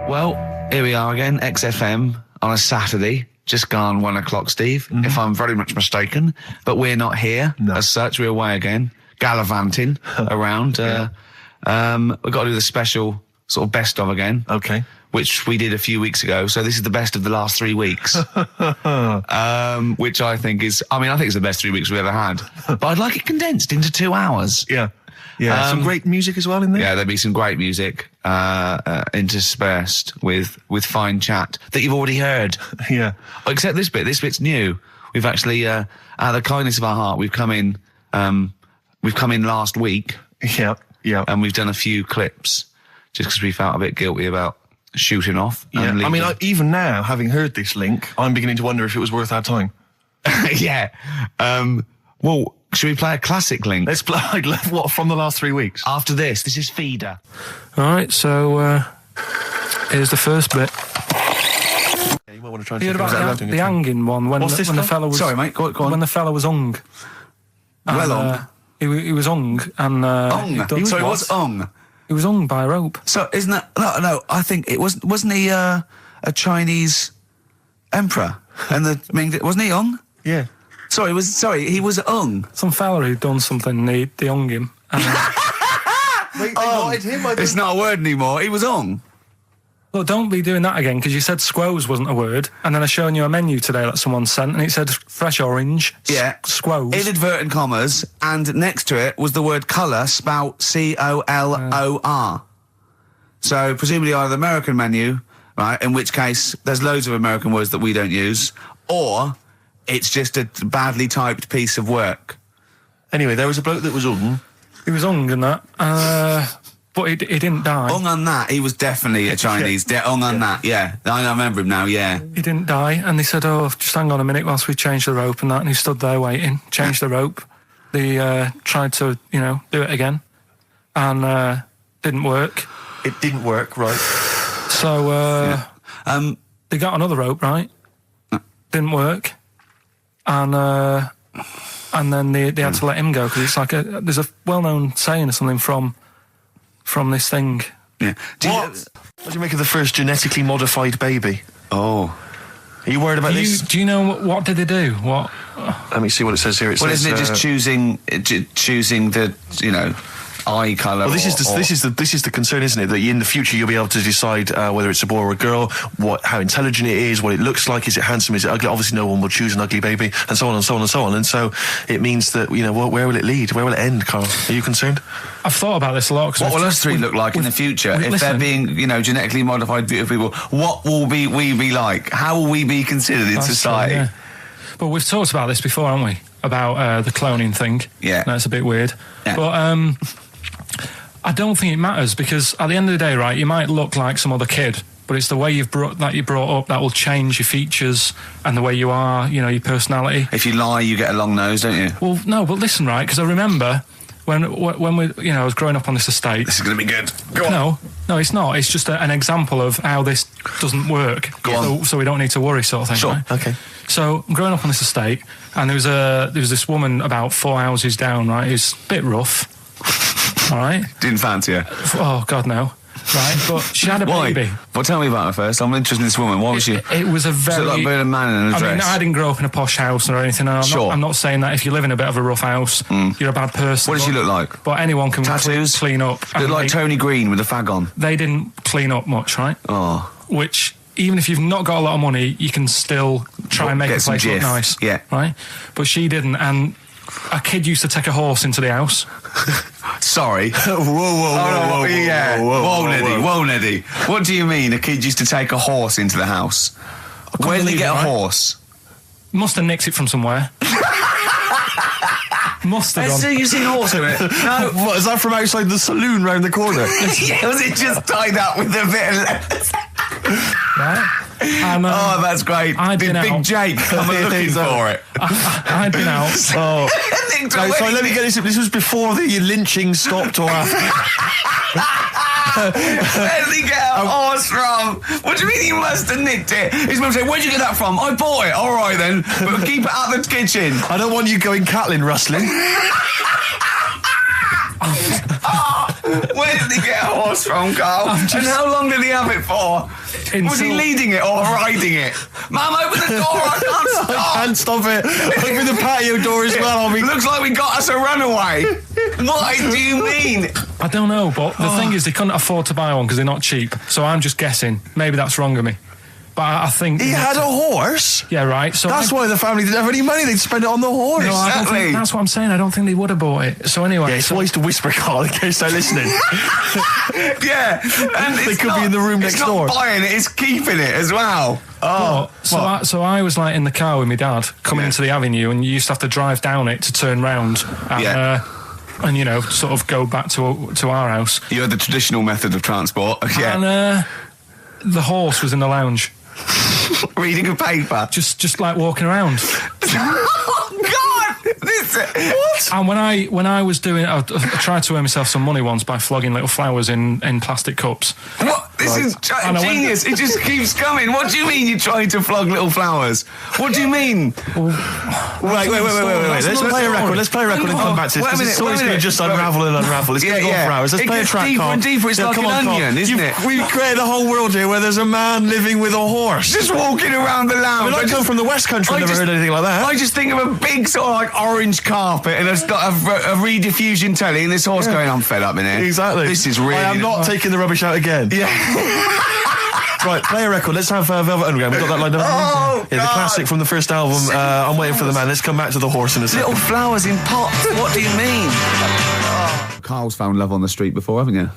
Well, here we are again, XFM on a Saturday. Just gone 1 o'clock, Steve, if I'm very much mistaken. But we're not here as such. We're away again, gallivanting around. We've got to do the special sort of best of again. Okay. Which we did a few weeks ago. So this is the best of the last 3 weeks. Which I think is, I think it's the best 3 weeks we've ever had. But I'd like it condensed into 2 hours. Yeah. Yeah, some great music as well in there. Yeah, there'll be some great music interspersed with fine chat that you've already heard. Yeah. Except this bit. This bit's new. We've actually, out of the kindness of our heart, we've come in last week. Yeah, yeah. And we've done a few clips just because we felt a bit guilty about shooting off. Yeah. Even now, having heard this link, I'm beginning to wonder if it was worth our time. Yeah. Well, should we play a classic link? Let's play what from the last 3 weeks. After this is Feeder. All right, so here's the first bit. Yeah, you might want to try and you heard about the hanging one when the fella was. Sorry, mate. Go on. When the fella was hung. Hung. He was hung and. Hung. So he was hung. He was hung by a rope. So isn't that no? I think it wasn't he a Chinese emperor and wasn't he hung? Yeah. He was hung. Some fella who'd done something, they hung him. And, Wait, they wanted him? It's not a word anymore. He was hung. Look, don't be doing that again, because you said squoze wasn't a word, and then I showed you a menu today that someone sent, and it said fresh orange, squoze. Inadvertent commas, and next to it was the word colour, spelt C-O-L-O-R. So, presumably either the American menu, right, in which case there's loads of American words that we don't use, or it's just a badly typed piece of work. Anyway, there was a bloke that was hung. He was hung and that, but he didn't die. Hung on that, he was definitely a Chinese. Hung on that, yeah. I remember him now, yeah. He didn't die, and they said, just hang on a minute whilst we change the rope and that, and he stood there waiting, changed the rope. They tried to, do it again, and didn't work. It didn't work, right. So, they got another rope, right? Didn't work. And then they had to let him go, because it's like there's a well-known saying or something from this thing. Yeah. What do you make of the first genetically modified baby? Oh. Are you worried about this? Do you know what did they do? What? Let me see what it says here. Isn't it just choosing the eye colour? Well, this is the concern, isn't it? That in the future you'll be able to decide whether it's a boy or a girl, how intelligent it is, what it looks like, is it handsome, is it ugly? Obviously, no one will choose an ugly baby, and so on and so on and so on. And so it means that where will it lead? Where will it end, Carl? Are you concerned? I've thought about this a lot. What will us three look like in the future if they're being, genetically modified beautiful people? What will we be like? How will we be considered in society? True, yeah. But we've talked about this before, haven't we? About the cloning thing. Yeah, that's a bit weird. Yeah. But I don't think it matters, because at the end of the day, right, you might look like some other kid, but it's the way you're brought up that will change your features and the way you are, your personality. If you lie, you get a long nose, don't you? Well, no, but listen, right, because I remember when we, I was growing up on this estate. This is going to be good. Go on. No, it's not. It's just an example of how this doesn't work. Go on. So we don't need to worry, sort of thing. Sure. Right? Okay. So I'm growing up on this estate, and there was this woman about 4 houses down, right, who's a bit rough. All right. Didn't fancy her. Oh God, no. Right, but she had a baby. Well, tell me about her first. I'm interested in this woman. What was she? It was a very. Was it like being a man in a dress? I didn't grow up in a posh house or anything. I'm not saying that if you live in a bit of a rough house, you're a bad person. What does she look like? But anyone can tattoos, clean up. Look like Tony Green with a fag on. They didn't clean up much, right? Oh. Which, even if you've not got a lot of money, you can still try and make a place look nice. Yeah. Right. But she didn't, and a kid used to take a horse into the house. Sorry. Whoa, Neddy. What do you mean a kid used to take a horse into the house? Where did they get a horse? Must have nicked it from somewhere. Must have done. You've seen a horse in it? No. What, is that from outside the saloon round the corner? Yeah, was it just tied up with a bit of leather? Right. And, that's great. Did Big Jake come looking for it? I'd been out. So let me get this. This was before the lynching stopped or after? Where did he get a horse from? What do you mean he must have nicked it? His mum said, where'd you get that from? I bought it. All right then, but keep it out of the kitchen. I don't want you going cattling rustling. Where did he get a horse from, Carl? And how long did he have it for? Was he leading it or riding it? Mum, open the door, I can't stop. I can't stop it. Open the patio door as well. Looks like we got us a runaway. What do you mean? I don't know, but the thing is they couldn't afford to buy one because they're not cheap. So I'm just guessing. Maybe that's wrong of me. But I think... He had a horse? Yeah, right. So that's why the family didn't have any money. They'd spend it on the horse. No, I don't think, that's what I'm saying. I don't think they would have bought it. So anyway... Yeah, it's wise to whisper, Carl, in case they're listening. Yeah. And they could be in the room next door. It's not buying it, it's keeping it as well. Oh. So I was like in the car with my dad coming into the avenue, and you used to have to drive down it to turn round. And you know, sort of go back to our house. You had the traditional method of transport. Yeah. And the horse was in the lounge. Reading a paper. Just like walking around. Oh, God! What? And when I was doing... I tried to earn myself some money once by flogging little flowers in plastic cups. What? This is genius. It just keeps coming. What do you mean you're trying to flog little flowers? What do you mean? Wait. Let's play a record. Let's play a record and come back to this. It's always going to just unravel and unravel. It's going to go for hours. Let's play a track, deeper and deeper. It's like an onion, isn't it? We've created a whole world here where there's a man living with a horse. Just walking around the lounge. I come from the West Country. I've never heard anything like that. I just think of a big sort of like orange carpet and it's got a rediffusion telly and this horse going, I'm fed up in here. Exactly. This is really... I am not taking the rubbish out again. Yeah. Right, play a record. Let's have Velvet Underground. We've got that lined up. Oh, yeah, the classic from the first album, I'm Waiting for the Man. Let's come back to the horse in a second. Little flowers in pots. What do you mean? Carl's found love on the street before, haven't you?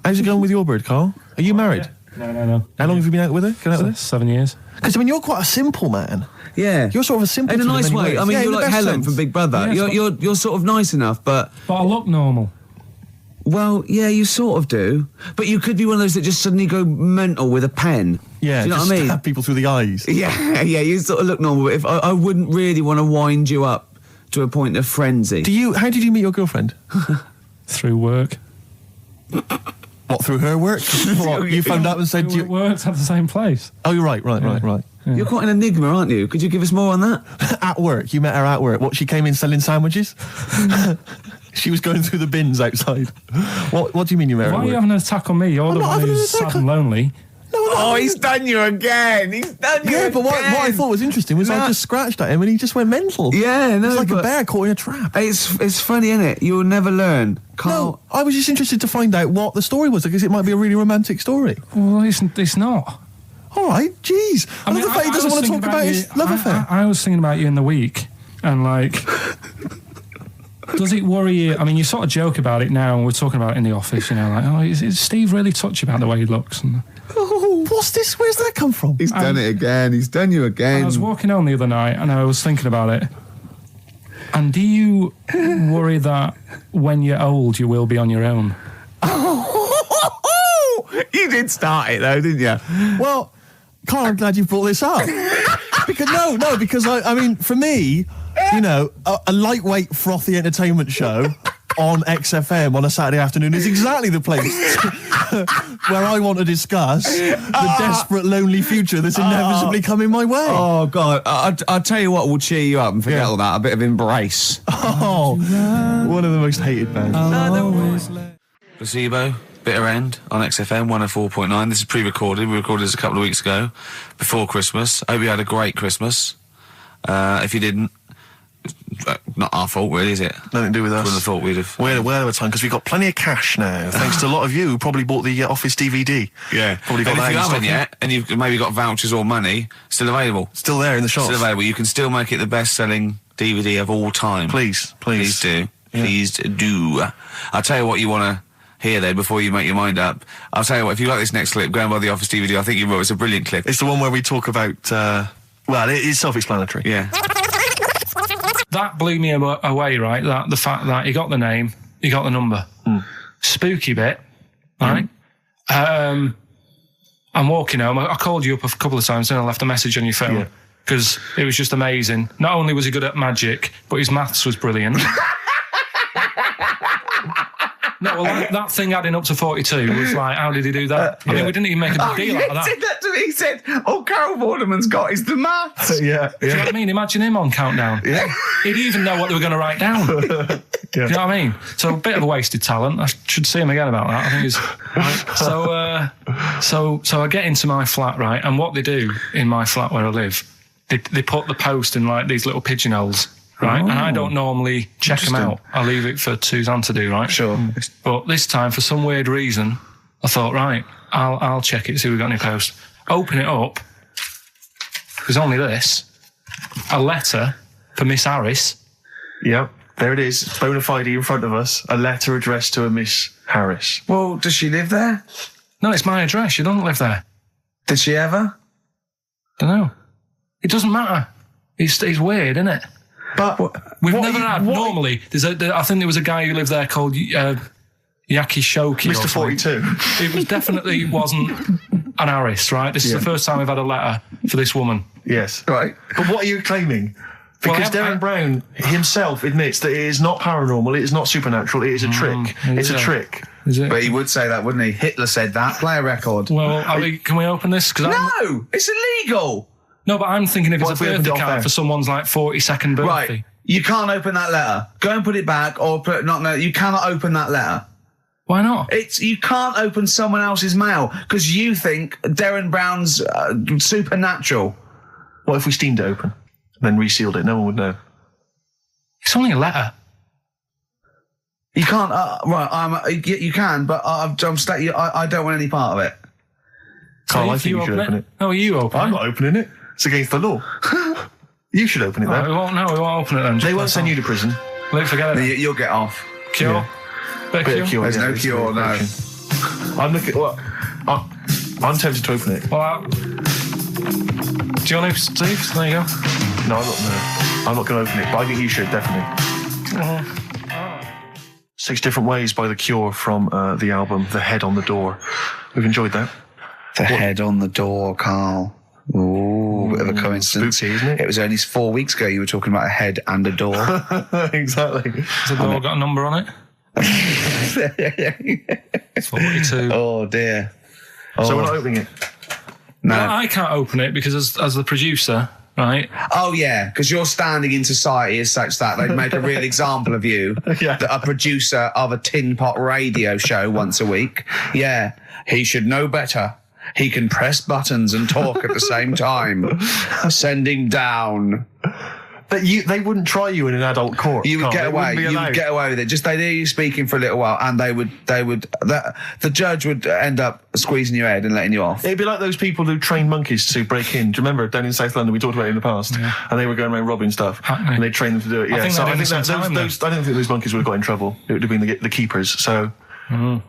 How's it going with your bird, Carl? Are you married? No. How long have you been out with her? 7 years. Because, I mean, you're quite a simple man. Yeah. You're sort of a simple in a nice way. Ways. I mean, you're like Helen from Big Brother. Yeah, you're sort of nice enough, but I look normal. Well, yeah, you sort of do. But you could be one of those that just suddenly go mental with a pen. Yeah, do you know what I mean? Stab people through the eyes. Yeah, you sort of look normal. But if I wouldn't really want to wind you up to a point of frenzy. How did you meet your girlfriend? Through work. What, through her work? What, you phoned up and said... We worked at the same place. Oh, you're right. Yeah. You're quite an enigma, aren't you? Could you give us more on that? At work. You met her at work. What, she came in selling sandwiches? She was going through the bins outside. What do you mean you met her Why at are you work? having an attack on me? You're the one who's sad and lonely. No, he's done you again. Yeah, but what I thought was interesting was I just scratched at him and he just went mental. Yeah, no, it's like a bear caught in a trap. It's funny, isn't it? You'll never learn. No, I was just interested to find out what the story was because it might be a really romantic story. Well, it's not. All right, jeez. I love the fact he doesn't want to talk about his love affair. I was thinking about you in the week, and like, does it worry you? I mean, you sort of joke about it now, and we're talking about it in the office, you know, like, oh, is Steve really touchy about the way he looks? And, what's this? Where's that come from? He's done it again. He's done you again. I was walking home the other night, and I was thinking about it. And do you worry that when you're old, you will be on your own? You did start it, though, didn't you? Well, Carl, I'm glad you brought this up. because I mean, for me, you know, a lightweight, frothy entertainment show on XFM on a Saturday afternoon is exactly the place where I want to discuss the desperate, lonely future that's inevitably coming my way. Oh, God. I'll tell you what will cheer you up and forget all that. A bit of Embrace. Oh, one of the most hated bands. Placebo. Bitter End on XFM 104.9. This is pre-recorded. We recorded this a couple of weeks ago, before Christmas. I hope you had a great Christmas. If you didn't, not our fault, really, is it? Nothing to do with us. Wouldn't have thought we'd have. We're of a time because we've got plenty of cash now, thanks to a lot of you who probably bought the Office DVD. Yeah, probably got and that. If you in haven't stock yet, and you've maybe got vouchers or money, still available. Still there in the shops. Still available. You can still make it the best-selling DVD of all time. Please do. Yeah. Please do. I'll tell you what you want to hear though before you make your mind up. I'll tell you what, if you like this next clip, go and buy the Office DVD. I think you will. It's a brilliant clip. It's the one where we talk about well, it's self-explanatory. Yeah. That blew me away, right? That the fact that he got the name, he got the number. Spooky bit, right? I'm walking home. I called you up a couple of times and I left a message on your phone because it was just amazing. Not only was he good at magic, but his maths was brilliant. No, well, that thing adding up to 42 was like, how did he do that? I mean, we didn't even make a big deal out of that. He said that to me. He said, all Carol Vorderman's got is the maths. Yeah. Do you know what I mean? Imagine him on Countdown. Yeah. He'd even know what they were going to write down. Do you know what I mean? So a bit of a wasted talent. I should see him again about that. I think he's right. So I get into my flat, right, and what they do in my flat where I live, they put the post in like these little pigeonholes, right, and I don't normally check them out. I leave it for Suzanne to do, right? Sure. But this time, for some weird reason, I thought, right, I'll check it, see if we've got any post. Open it up. There's only this. A letter for Miss Harris. Yep. There it is. Bona fide in front of us. A letter addressed to a Miss Harris. Well, does she live there? No, it's my address. She doesn't live there. Did she ever? Don't know. It doesn't matter. It's weird, isn't it? But We've never had. Normally, I think there was a guy who lived there called Yaki Shoki. Mr. 42. It was definitely wasn't an Harris, right? This is the first time we've had a letter for this woman. Yes. Right. But what are you claiming? Because Darren Brown himself admits that it is not paranormal, it is not supernatural, it is a trick. It's a trick. Is it? But he would say that, wouldn't he? Hitler said that. Play a record. Well, can we open this? No, it's illegal. No, but I'm thinking if What it's if a we opened birthday it off card air? for someone's like 42nd birthday. Right. You can't open that letter. Go and put it back, or you cannot open that letter. Why not? You can't open someone else's mail because you think Darren Brown's supernatural. What if we steamed it open, then resealed it? No one would know. It's only a letter. You can't. You can, but I don't want any part of it. Carl, I if think you should open it. No, you open I'm it. not opening it. It's against the law. You should open it No, then. we won't open it then. They won't send you to prison. Forget it. You'll get off. Cure? Yeah. Bit of cure? There's no cure, no. I'm looking. Well, I'm tempted to open it. Well, do you want to, Steve? There you go. No, I'm not going to open it. But I think you should definitely. 6 Different Ways by The Cure from the album The Head on the Door. We've enjoyed that. The head on the door, Carl. Ooh, bit of a coincidence. Spooky, isn't it? It was only 4 weeks ago you were talking about a head and a door. Exactly. Has the door got a number on it? 42. Oh, dear. So we're not opening it? No. Well, I can't open it because as the producer, right? Oh, yeah, because your standing in society is such that they'd make a real example of you. Yeah. A producer of a tin pot radio show once a week. Yeah, he should know better. He can press buttons and talk at the same time. Send him down. But they wouldn't try you in an adult court. You would Carl. get They away. wouldn't be You allowed. would get away with it. Just they hear you speaking for a little while, and the judge would end up squeezing your head and letting you off. It'd be like those people who train monkeys to break in. Do you remember down in South London? We talked about it in the past, and they were going around robbing stuff, and they trained them to do it. Yeah, think so they I did think some time those I don't think those monkeys would have got in trouble. It would have been the keepers. So, I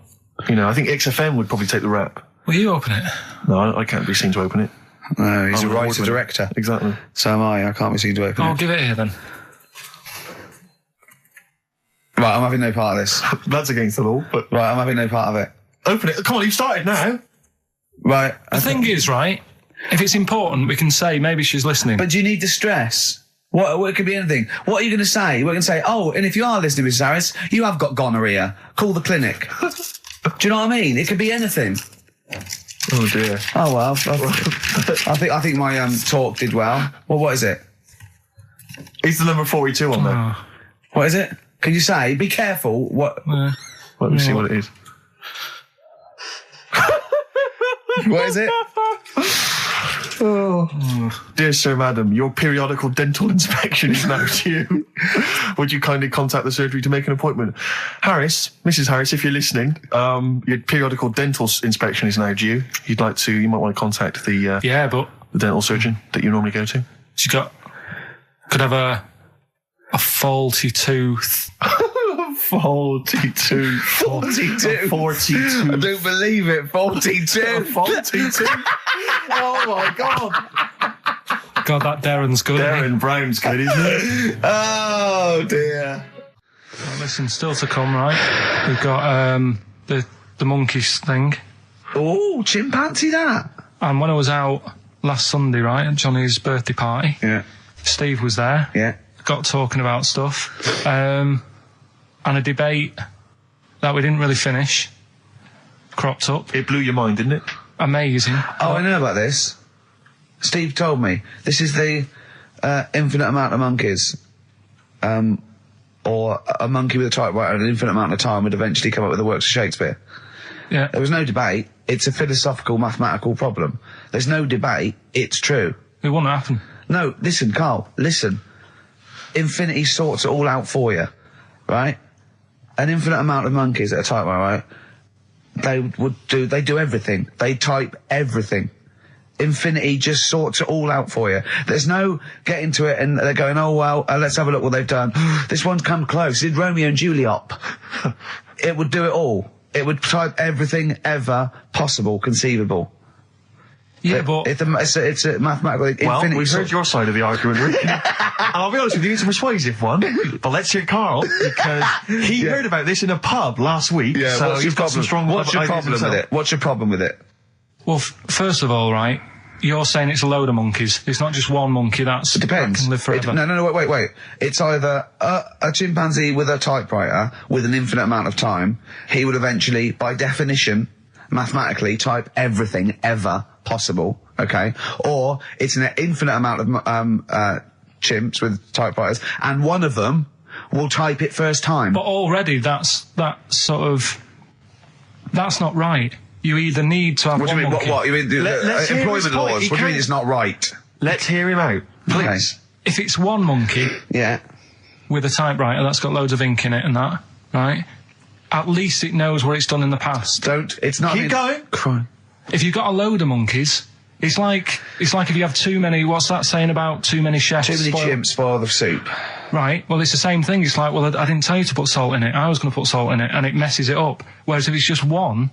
think XFM would probably take the rap. Will you open it? No, I can't be seen to open it. No, he's I'm a an writer award-winner. director. Exactly. So am I. I can't be seen to open I'll it. give it here then. Right, I'm having no part of this. That's against the law, but Right, I'm having no part of it. open it. Come on, you've started now. Right. The thing is, right, if it's important, we can say maybe she's listening. But do you need to stress? What it could be anything. What are you going to say? We're going to say, oh, and if you are listening, Mrs. Harris, you have got gonorrhea. Call the clinic. Do you know what I mean? It could be anything. Oh dear. Oh well. I think my talk did well. Well, what is it? Is the number 42 on there? What is it? Can you say? Be careful. What? Let me see what it is. What is it? Dear Sir, Madam, your periodical dental inspection is now due. Would you kindly contact the surgery to make an appointment? Harris, Mrs. Harris, if you're listening, your periodical dental inspection is now due. You might want to contact the But dental surgeon that you normally go to. she could have a faulty tooth. 42. 42. 42. I don't believe it. 42. 42. Oh my God. God, that Darren's good. isn't he? Darren Brown's good, isn't it? Oh dear. Well, listen, still to come, right? We've got the monkeys thing. Oh, chimpanzee that. And when I was out last Sunday, right, at Johnny's birthday party, Yeah. Steve was there. Yeah. Got talking about stuff. And a debate that we didn't really finish cropped up. It blew your mind, didn't it? Amazing. Oh, I know about this. Steve told me. This is the infinite amount of monkeys. Or a monkey with a typewriter and an infinite amount of time would eventually come up with the works of Shakespeare. Yeah. There was no debate. It's a philosophical, mathematical problem. There's no debate. It's true. It wouldn't happen. No, listen, Carl, listen. Infinity sorts it all out for you, right? An infinite amount of monkeys at a typewriter, right? They do everything. They type everything. Infinity just sorts it all out for you. There's no getting to it and they're going, oh, well, let's have a look what they've done. This one's come close. Did Romeo and Juliet. It would do it all. It would type everything ever possible, conceivable. Yeah, but... It's a mathematical... Well, infinity we've heard your side of the argument, Rick. And I'll be honest with you, it's a persuasive one. But let's hear Carl, because he heard about this in a pub last week. Yeah, so what's he's your got some problem? strong What's your ideas problem with himself. it? What's your problem with it? Well, first of all, right, you're saying it's a load of monkeys. It's not just one monkey that Depends. can live forever. No, wait. It's either a chimpanzee with a typewriter with an infinite amount of time. He would eventually, by definition, mathematically, type everything ever possible, okay? Or it's an infinite amount of chimps with typewriters, and one of them will type it first time. But already that's not right. You either need to have What do one you mean? monkey. What? You mean Let's hear employment his point. laws? He What do you mean can't- it's not right? Let's hear him out, please. If it's one monkey Yeah. with a typewriter that's got loads of ink in it and that, right, at least it knows what it's done in the past. It's not... Keep going. Crime. If you've got a load of monkeys, it's like if you have too many, what's that saying about too many chefs? Too many chimps spoil the soup. Right, well, it's the same thing. It's like, well, I didn't tell you to put salt in it. I was going to put salt in it, and it messes it up. Whereas if it's just one,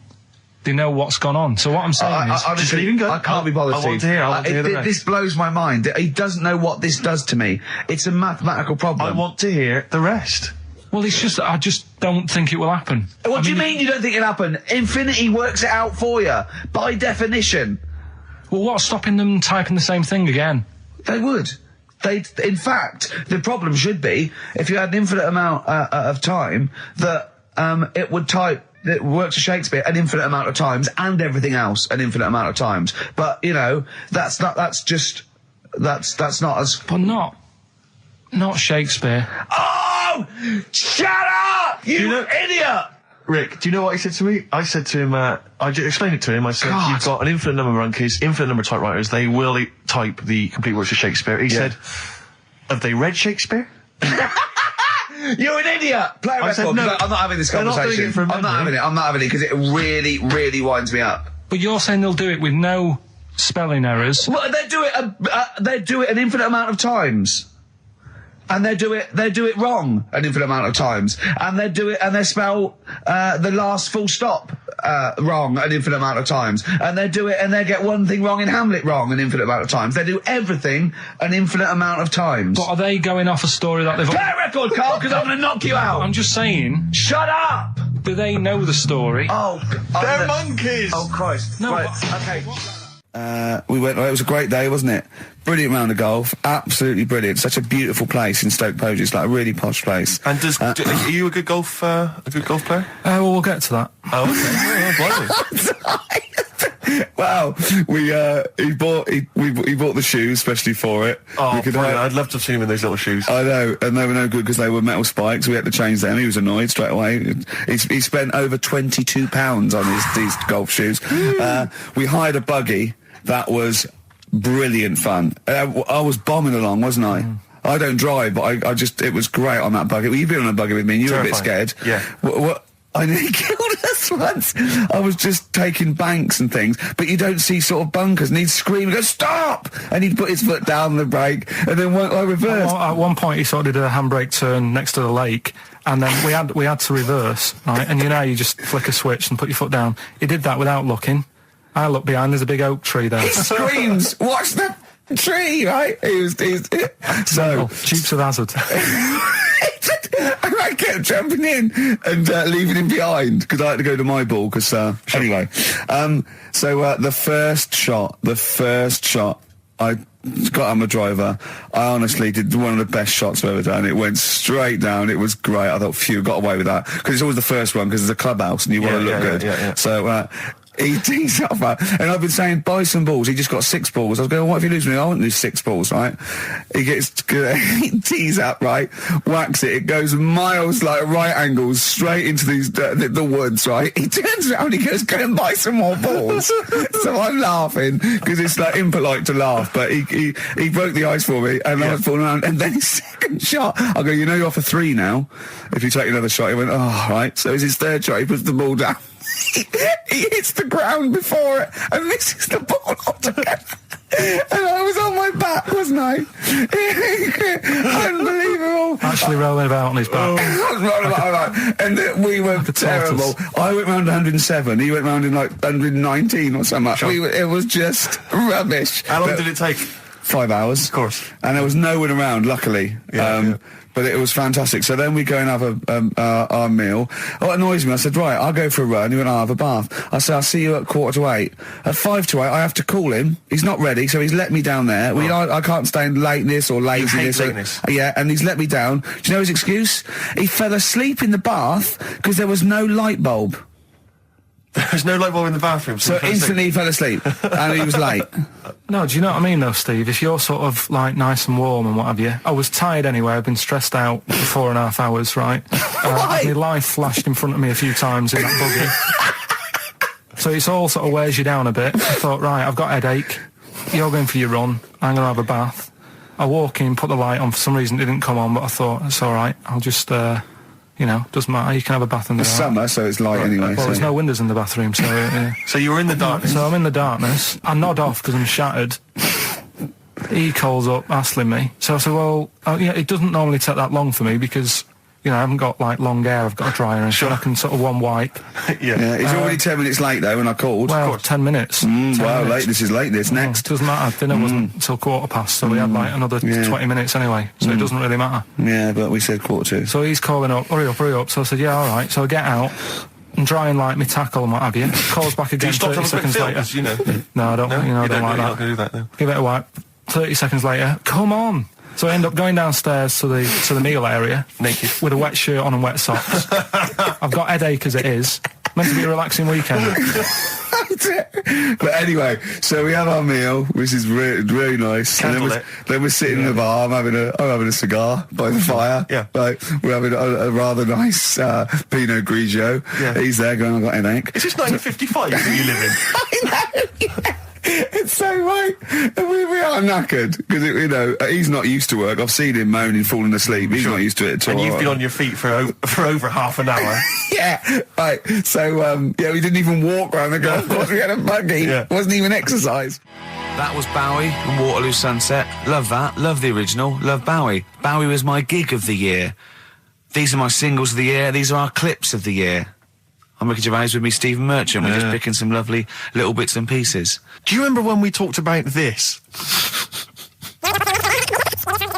they know what's gone on. So what I'm saying is... Honestly, leave him go. I can't be bothered, I want Steve. to hear, I want to hear the rest. This blows my mind. He doesn't know what this does to me. It's a mathematical problem. I want to hear the rest. Well, it's just, I just don't think it will happen. What do you mean you don't think it'll happen? Infinity works it out for you, by definition. Well, what's stopping them typing the same thing again? They would. In fact, the problem should be, if you had an infinite amount of time, that it would type... It works for Shakespeare an infinite amount of times and everything else an infinite amount of times. But, you know, that's not as... But not Shakespeare. Oh! Shut up! You idiot! Rick, do you know what he said to me? I said to him, I just explained it to him. I said, God. you've got an infinite number of monkeys, infinite number of typewriters. They will type the complete works of Shakespeare. He said, have they read Shakespeare? You're an idiot! Play a I record. said no. I'm not having this They're not doing conversation. it from I'm not having memory. it. I'm not having it because it really, really winds me up. But you're saying they'll do it with no spelling errors. Well, they do it an infinite amount of times. And they do it wrong an infinite amount of times. And they spell the last full stop wrong an infinite amount of times. And they get one thing wrong in Hamlet wrong an infinite amount of times. They do everything an infinite amount of times. But are they going off a story that they've... Play a record, Carl, because I'm going to knock you out. I'm just saying, Shut up! do they know the story? They're monkeys! Oh, Christ. No, Right, but- okay. We went. It was a great day, wasn't it? Brilliant round of golf. Absolutely brilliant. Such a beautiful place in Stoke Poges. It's like a really posh place. And are you a good golf player? Well, we'll get to that. Oh, okay. Wow. He bought the shoes especially for it. Oh, We could brilliant. have- I'd love to have seen him in those little shoes. I know, and they were no good because they were metal spikes. We had to change them. He was annoyed straight away. He spent over £22 on these golf shoes. We hired a buggy that was brilliant fun. I was bombing along, wasn't I? I don't drive, but it was great on that buggy. Well, you've been on a buggy with me, and you were a bit Terrifying. scared. Yeah. What? I nearly killed us once. I was just taking banks and things, but you don't see sort of bunkers, and he'd scream and go, stop! And he'd put his foot down the brake, and then I reversed. At one point, he sort of did a handbrake turn next to the lake, and then we had to reverse, right? And you know, you just flick a switch and put your foot down. He did that without looking. I looked behind, there's a big oak tree there. He screams, watch the tree, right? So... Dukes of Hazzard. I kept jumping in and leaving him behind because I had to go to my ball. Because anyway, so the first shot I got out my driver. I honestly did one of the best shots I've ever done. It went straight down. It was great. I thought, phew, got away with that. Because it's always the first one, because it's a clubhouse and you want to look good. Yeah. So, he tees up, and I've been saying, buy some balls. He just got 6 balls. I was going, what if you lose me? I won't lose 6 balls, right? He tees up, right? Whacks it. It goes miles, like right angles, straight into these the woods, right? He turns around, he goes, go and buy some more balls. So I'm laughing, because it's like impolite to laugh, but he broke the ice for me, and I was falling around, and then his second shot, I go, you know you're off a 3 now. If you take another shot, he went, oh, right. So it's his third shot, he puts the ball down. He hits the ground before it and misses the ball altogether. And I was on my back, wasn't I? Unbelievable. Actually rolling about on his back. I was rolling about, and we were terrible. I went round 107. He went round in like 119 or something. Sure. It was just rubbish. How long did it take? 5 hours. Of course. And there was no one around, luckily. But it was fantastic. So then we go and have our meal. What annoys me, I said, right, I'll go for a run. He went, I'll have a bath. I said, I'll see you at 7:45. At 7:55, I have to call him. He's not ready, so he's let me down there. I can't stand lateness or laziness. You hate lateness. Yeah, and he's let me down. Do you know his excuse? He fell asleep in the bath because there was no light bulb. There's no light bulb in the bathroom. So instantly he fell asleep, and he was late. No, do you know what I mean though, Steve? If you're sort of like nice and warm and what have you, I was tired anyway. I've been stressed out for 4.5 hours, right? My life flashed in front of me a few times in that buggy. So it's all sort of wears you down a bit. I thought, right, I've got a headache. You're going for your run. I'm going to have a bath. I walk in, put the light on. For some reason it didn't come on, but I thought, it's all right. I'll just... doesn't matter. You can have a bath in the It's summer, so it's light anyway. Well, there's no windows in the bathroom, so... So you were in the darkness? So I'm in the darkness. I nod off because I'm shattered. He calls up, hassling me. So I said, well, it doesn't normally take that long for me because, I haven't got, like, long hair. I've got a dryer and sure. I can sort of one wipe. Yeah, he's already 10 minutes late, though, when I called. Well, 10 minutes. 10 wow, minutes. this is late, next. It doesn't matter. Dinner wasn't until 7:15, so we had, like, another 20 minutes anyway, so it doesn't really matter. Yeah, but we said 7:45. So he's calling up, hurry up. So I said, yeah, all right. So I get out and dry and like my tackle and what have you. Calls back again 30 seconds later. No, I don't, I don't like that. You're not going to do that, no. Give it a wipe. 30 seconds later, come on. So I end up going downstairs to the meal area. Naked. With a wet shirt on and wet socks. I've got headache as it is. Meant to be a relaxing weekend. But anyway, so we have our meal, which is really nice. Candlelit. Then we're sitting in the bar. I'm having a cigar by the fire. Yeah. Like, we're having a rather nice Pinot Grigio. Yeah. He's there going, I've got headache. Is this 1955 that you live in? I know, yeah. It's so right. We are knackered because he's not used to work. I've seen him moaning, falling asleep. He's not used to it at all. And you've been on your feet for over half an hour. Yeah, right. So we didn't even walk around the golf course. We had a buggy. Yeah. Wasn't even exercise. That was Bowie and Waterloo Sunset. Love that. Love the original. Love Bowie. Bowie was my gig of the year. These are my singles of the year. These are our clips of the year. I'm Ricky Gervais with me, Stephen Merchant. We're just picking some lovely little bits and pieces. Do you remember when we talked about this?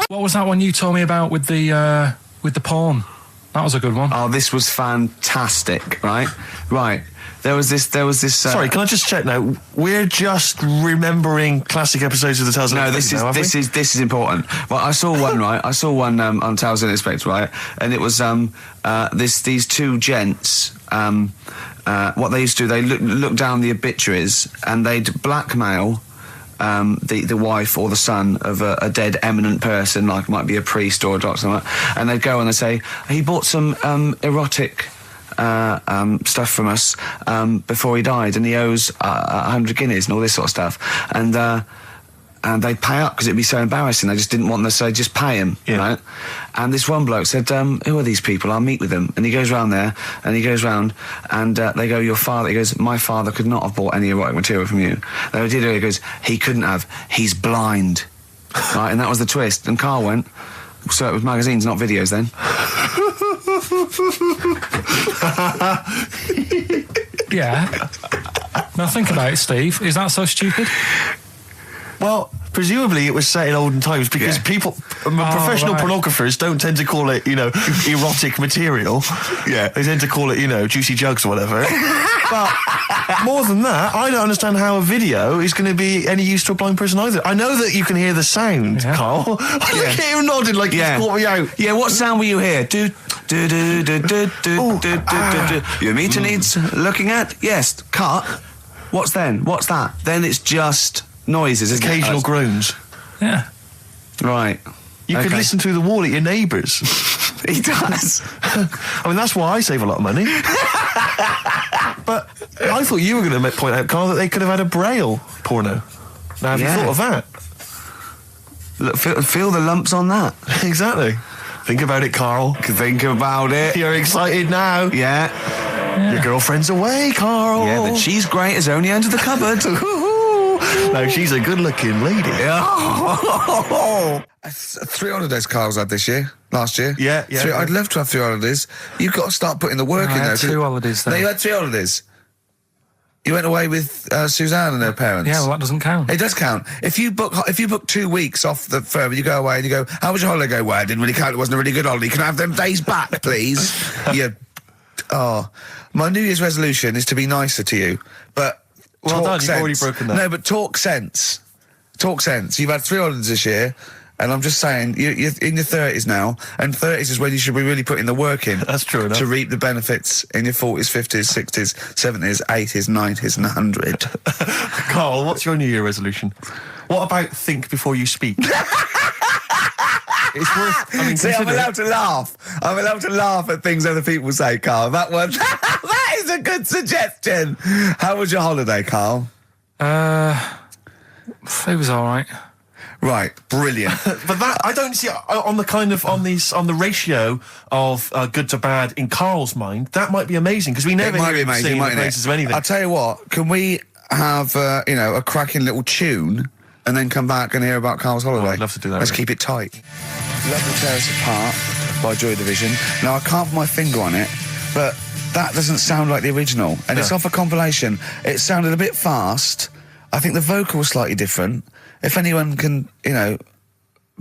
What was that one you told me about with the porn? That was a good one. Oh, this was fantastic, right? Right. There was this. Sorry, can I just check now? We're just remembering classic episodes of the Tales. No, this is important. Well, I saw one, right? I saw one on Tales in Respect, right? And it was these two gents. What they used to do, they look down the obituaries and they'd blackmail the wife or the son of a dead eminent person, like might be a priest or a doctor, something like that, and they'd go and they'd say, he bought some erotic stuff from us before he died, and he owes 100 guineas and all this sort of stuff, and they'd pay up because it'd be so embarrassing. They just didn't want them to say, just pay him, right? And this one bloke said, who are these people? I'll meet with them. And he goes round there, and he goes round, and they go, your father, he goes, my father could not have bought any erotic material from you. They did it, he goes, he couldn't have, he's blind. Right, and that was the twist. And Carl went, so it was magazines, not videos then. Yeah. Now think about it, Steve. Is that so stupid? Well, presumably it was set in olden times because professional pornographers don't tend to call it, erotic material. Yeah. They tend to call it, juicy jugs or whatever. But more than that, I don't understand how a video is going to be any use to a blind person either. I know that you can hear the sound, Carl. Look at him nodding like he's caught me out. Yeah, what sound will you hear? Do. Your meter needs looking at? Yes. Cut. What's then? What's that? Then it's just noises, isn't Occasional groans. Yeah. Right. You could listen through the wall at your neighbours. He does. I mean, that's why I save a lot of money. But I thought you were going to point out, Carl, that they could have had a Braille porno. Now, have you thought of that? Look, feel the lumps on that. Exactly. Think about it, Carl. Think about it. You're excited now. Yeah. Your girlfriend's away, Carl. Yeah, but she's great as only under the cupboard. No, she's a good-looking lady. Yeah. 3 holidays Carl's had this year. Last year. Yeah. I'd love to have 3 holidays. You've got to start putting the work in I there. had 2 holidays then. No, you had 3 holidays. You went away with Suzanne and her parents. Yeah, well, that doesn't count. It does count. If you book 2 weeks off the firm, you go away and you go, how was your holiday? Go, well, it didn't really count. It wasn't a really good holiday. Can I have them days back, please? My New Year's resolution is to be nicer to you, but well done, sense. you've already broken that. No, but talk sense. Talk sense. You've had 3 holidays this year, and I'm just saying, you're in your 30s now, and 30s is when you should be really putting the work in. That's true enough. To reap the benefits in your 40s, 50s, 60s, 70s, 80s, 90s, and 100. Carl, what's your New Year resolution? What about think before you speak? It's worth. I mean, see, I'm allowed to laugh. I'm allowed to laugh at things other people say, Carl. That is a good suggestion. How was your holiday, Carl? It was all right. Right, brilliant. But that I don't see on the ratio of good to bad in Carl's mind. That might be amazing because we never hear him sing the praises of anything. I'll tell you what. Can we have a cracking little tune and then come back and hear about Carl's holiday? I'd love to do that. Let's keep it tight. Love to Tear Us Apart by Joy Division. Now I can't put my finger on it, but that doesn't sound like the original, and it's off a compilation. It sounded a bit fast. I think the vocal was slightly different. If anyone can,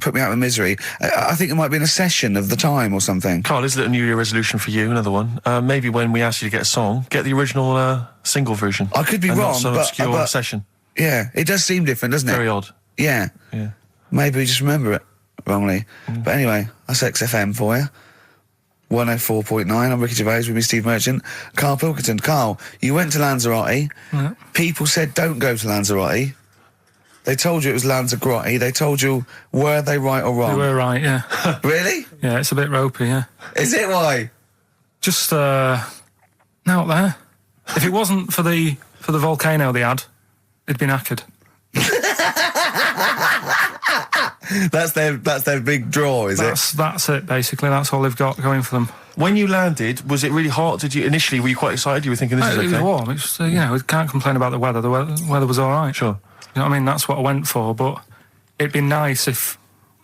put me out of misery, I think it might be in a session of the time or something. Carl, is it a New Year resolution for you? Another one. Maybe when we ask you to get a song, get the original single version. I could be wrong, not some but obscure session. Yeah, it does seem different, doesn't it? Very odd. Yeah. Maybe we just remember it wrongly. But anyway, that's XFM for you. 104.9. I'm Ricky Gervais with me, Steve Merchant. Karl Pilkington. Carl, you went to Lanzarote. Yeah. People said don't go to Lanzarote. They told you it was Lanzarote. They told you, were they right or wrong? You were right, yeah. Really? Yeah, it's a bit ropey, yeah. Is it? Why? Just out there. If it wasn't for the volcano they had, it'd been knackered. That's their big draw, is it? That's it, basically. That's all they've got going for them. When you landed, was it really hot? Were you quite excited? You were thinking this is okay? It was warm. It's, we can't complain about the weather. The weather was all right. Sure. You know what I mean? That's what I went for, but it'd be nice if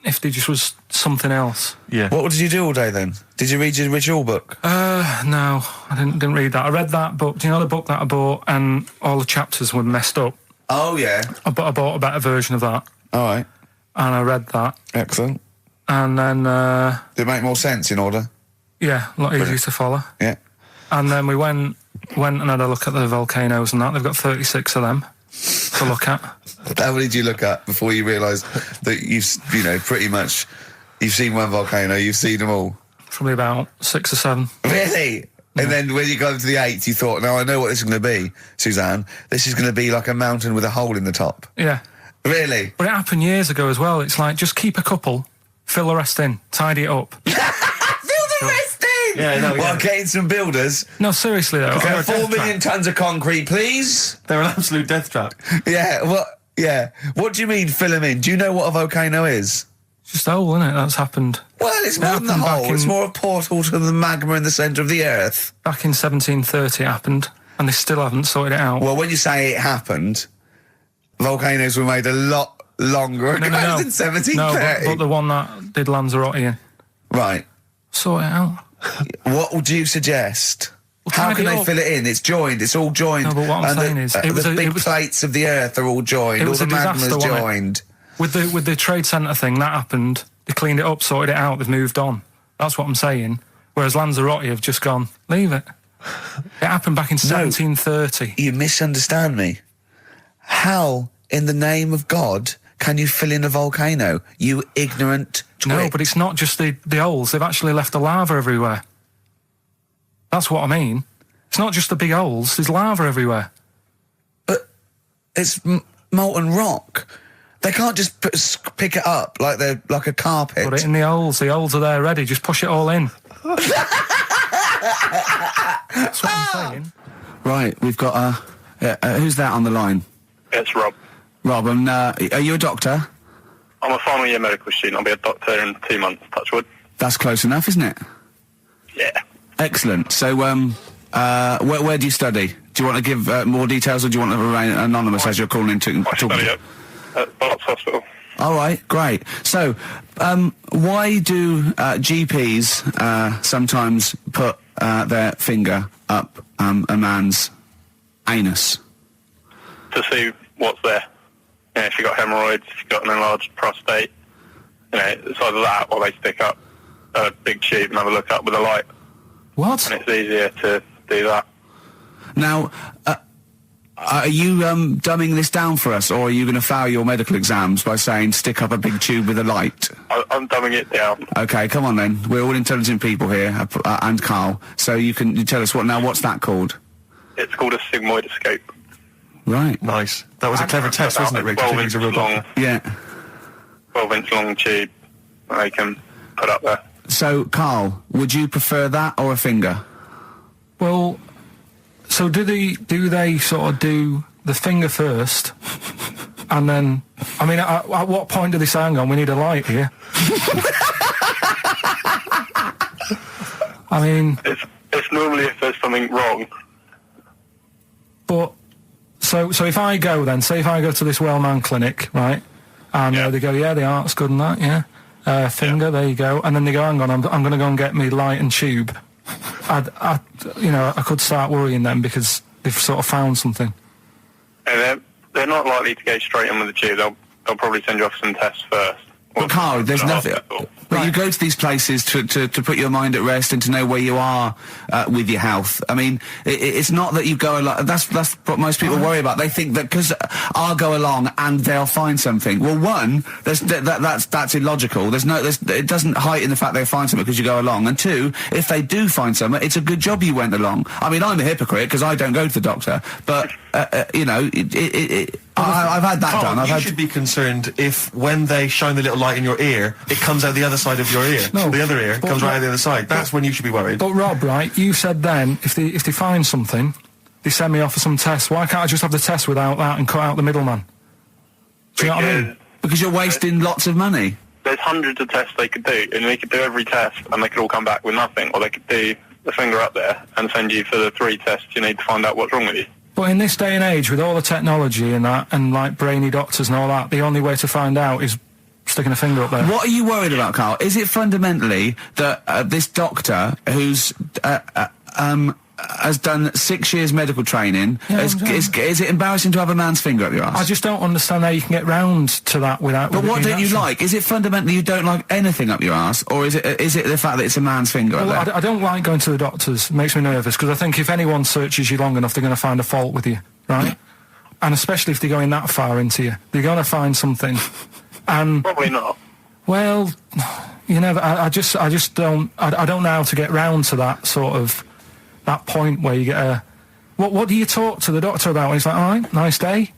there just was something else. Yeah. What did you do all day then? Did you read your ritual book? No, I didn't read that. I read that book. Do you know the book that I bought and all the chapters were messed up? Oh, yeah. I bought a better version of that. All right. And I read that. Excellent. And then... Did it make more sense in order? Yeah, a lot easier to follow. Yeah. And then we went and had a look at the volcanoes and that. They've got 36 of them to look at. How many did you look at before you realised that you've, pretty much, you've seen one volcano, you've seen them all? Probably about 6 or 7. Really? And then when you got to the 8th, you thought, now I know what this is going to be, Suzanne. This is going to be like a mountain with a hole in the top. Yeah. Really? But it happened years ago as well. It's like, just keep a couple, fill the rest in, tidy it up. Fill the rest in! Yeah, no, Well, getting some builders. No, seriously though. Okay, 4 million tons of concrete, please. They're an absolute death trap. Yeah, what do you mean fill them in? Do you know what a volcano is? It's just a hole, isn't it? That's happened. Well, it's more than the hole. It's more a portal to the magma in the centre of the earth. Back in 1730 it happened, and they still haven't sorted it out. Well, when you say it happened, volcanoes were made a lot longer ago than 1730. No, but the one that did Lanzarote in. Right. Sort it out. What would you suggest? How tidy can they up. fill it in? It's joined. It's all joined. No, but what I'm and saying is, it was the a- big it was- plates of the earth are all joined. It All was the a disaster, magma's wasn't it? joined. With the Trade Centre thing, that happened. They cleaned it up, sorted it out, they've moved on. That's what I'm saying. Whereas Lanzarote have just gone, leave it. It happened back in 1730. You misunderstand me. How, in the name of God, can you fill in a volcano? You ignorant twit. No, but it's not just the holes. They've actually left the lava everywhere. That's what I mean. It's not just the big holes. There's lava everywhere. But it's molten rock. They can't just pick it up like they're like a carpet. Put it in the holes. The holes are there ready. Just push it all in. That's what I'm saying. Right, we've got who's that on the line? It's Rob. Rob, and are you a doctor? I'm a final year medical student. I'll be a doctor in 2 months, touch wood. That's close enough, isn't it? Yeah. Excellent. So, where do you study? Do you want to give more details, or do you want to remain anonymous as you're calling in to I study at Barts Hospital. All right, great. So, why do GPs sometimes put their finger up a man's anus? To see what's there. You know, if you've got hemorrhoids, if you've got an enlarged prostate, you know, it's either that or they stick up a big tube and have a look up with a light. What? And it's easier to do that. Now, are you dumbing this down for us, or are you going to fail your medical exams by saying stick up a big tube with a light? I'm dumbing it down. Okay, come on then. We're all intelligent people here, and Carl. So you tell us what's that called? It's called a sigmoidoscope. Right. Nice. That was a clever test, wasn't it, Rick? I think he was a real doctor. Yeah. 12-inch long tube that they can put up there. So, Carl, would you prefer that or a finger? Well, so do they sort of do the finger first, and then, I mean, at what point do they say, hang on, we need a light here? I mean... It's normally if there's something wrong. But, so if I go then, say if I go to this well-known clinic, right, and they go, yeah, the art's good and that, yeah, finger, there you go, and then they go, hang on, I'm going to go and get me light and tube. I could start worrying then because they've sort of found something. And they're not likely to go straight in with the tube. They'll probably send you off some tests first. But Carl, there's nothing. Hospital. But you go to these places to put your mind at rest and to know where you are with your health. I mean, it's not that you go along. That's what most people worry about. They think that because I'll go along and they'll find something. Well, one, that's illogical. It doesn't heighten the fact they'll find something because you go along. And two, if they do find something, it's a good job you went along. I mean, I'm a hypocrite because I don't go to the doctor, but I've had that Carl, done. you should be concerned if when they shine the little light in your ear, it comes out the other side of your ear. No, the other ear comes right out the other side. That's when you should be worried. But Rob, right, you said then, if they find something, they send me off for some tests. Why can't I just have the test without that and cut out the middleman? Do you know what I mean? Because you're wasting lots of money. There's hundreds of tests they could do, and they could do every test, and they could all come back with nothing. Or they could do the finger up there and send you for the 3 tests you need to find out what's wrong with you. But in this day and age, with all the technology and that, and like brainy doctors and all that, the only way to find out is sticking a finger up there. What are you worried about, Carl? Is it fundamentally that this doctor who's has done 6 years medical training, is it embarrassing to have a man's finger up your ass? I just don't understand how you can get round to that without... But what don't you like? Is it fundamentally you don't like anything up your ass, or is it the fact that it's a man's finger up there? I don't like going to the doctors. It makes me nervous, because I think if anyone searches you long enough, they're going to find a fault with you, right? And especially if they're going that far into you. They're going to find something. And Probably not. well, you know, I just don't... I don't know how to get round to that sort of... that point where you get a... What do you talk to the doctor about? And he's like, all right, nice day.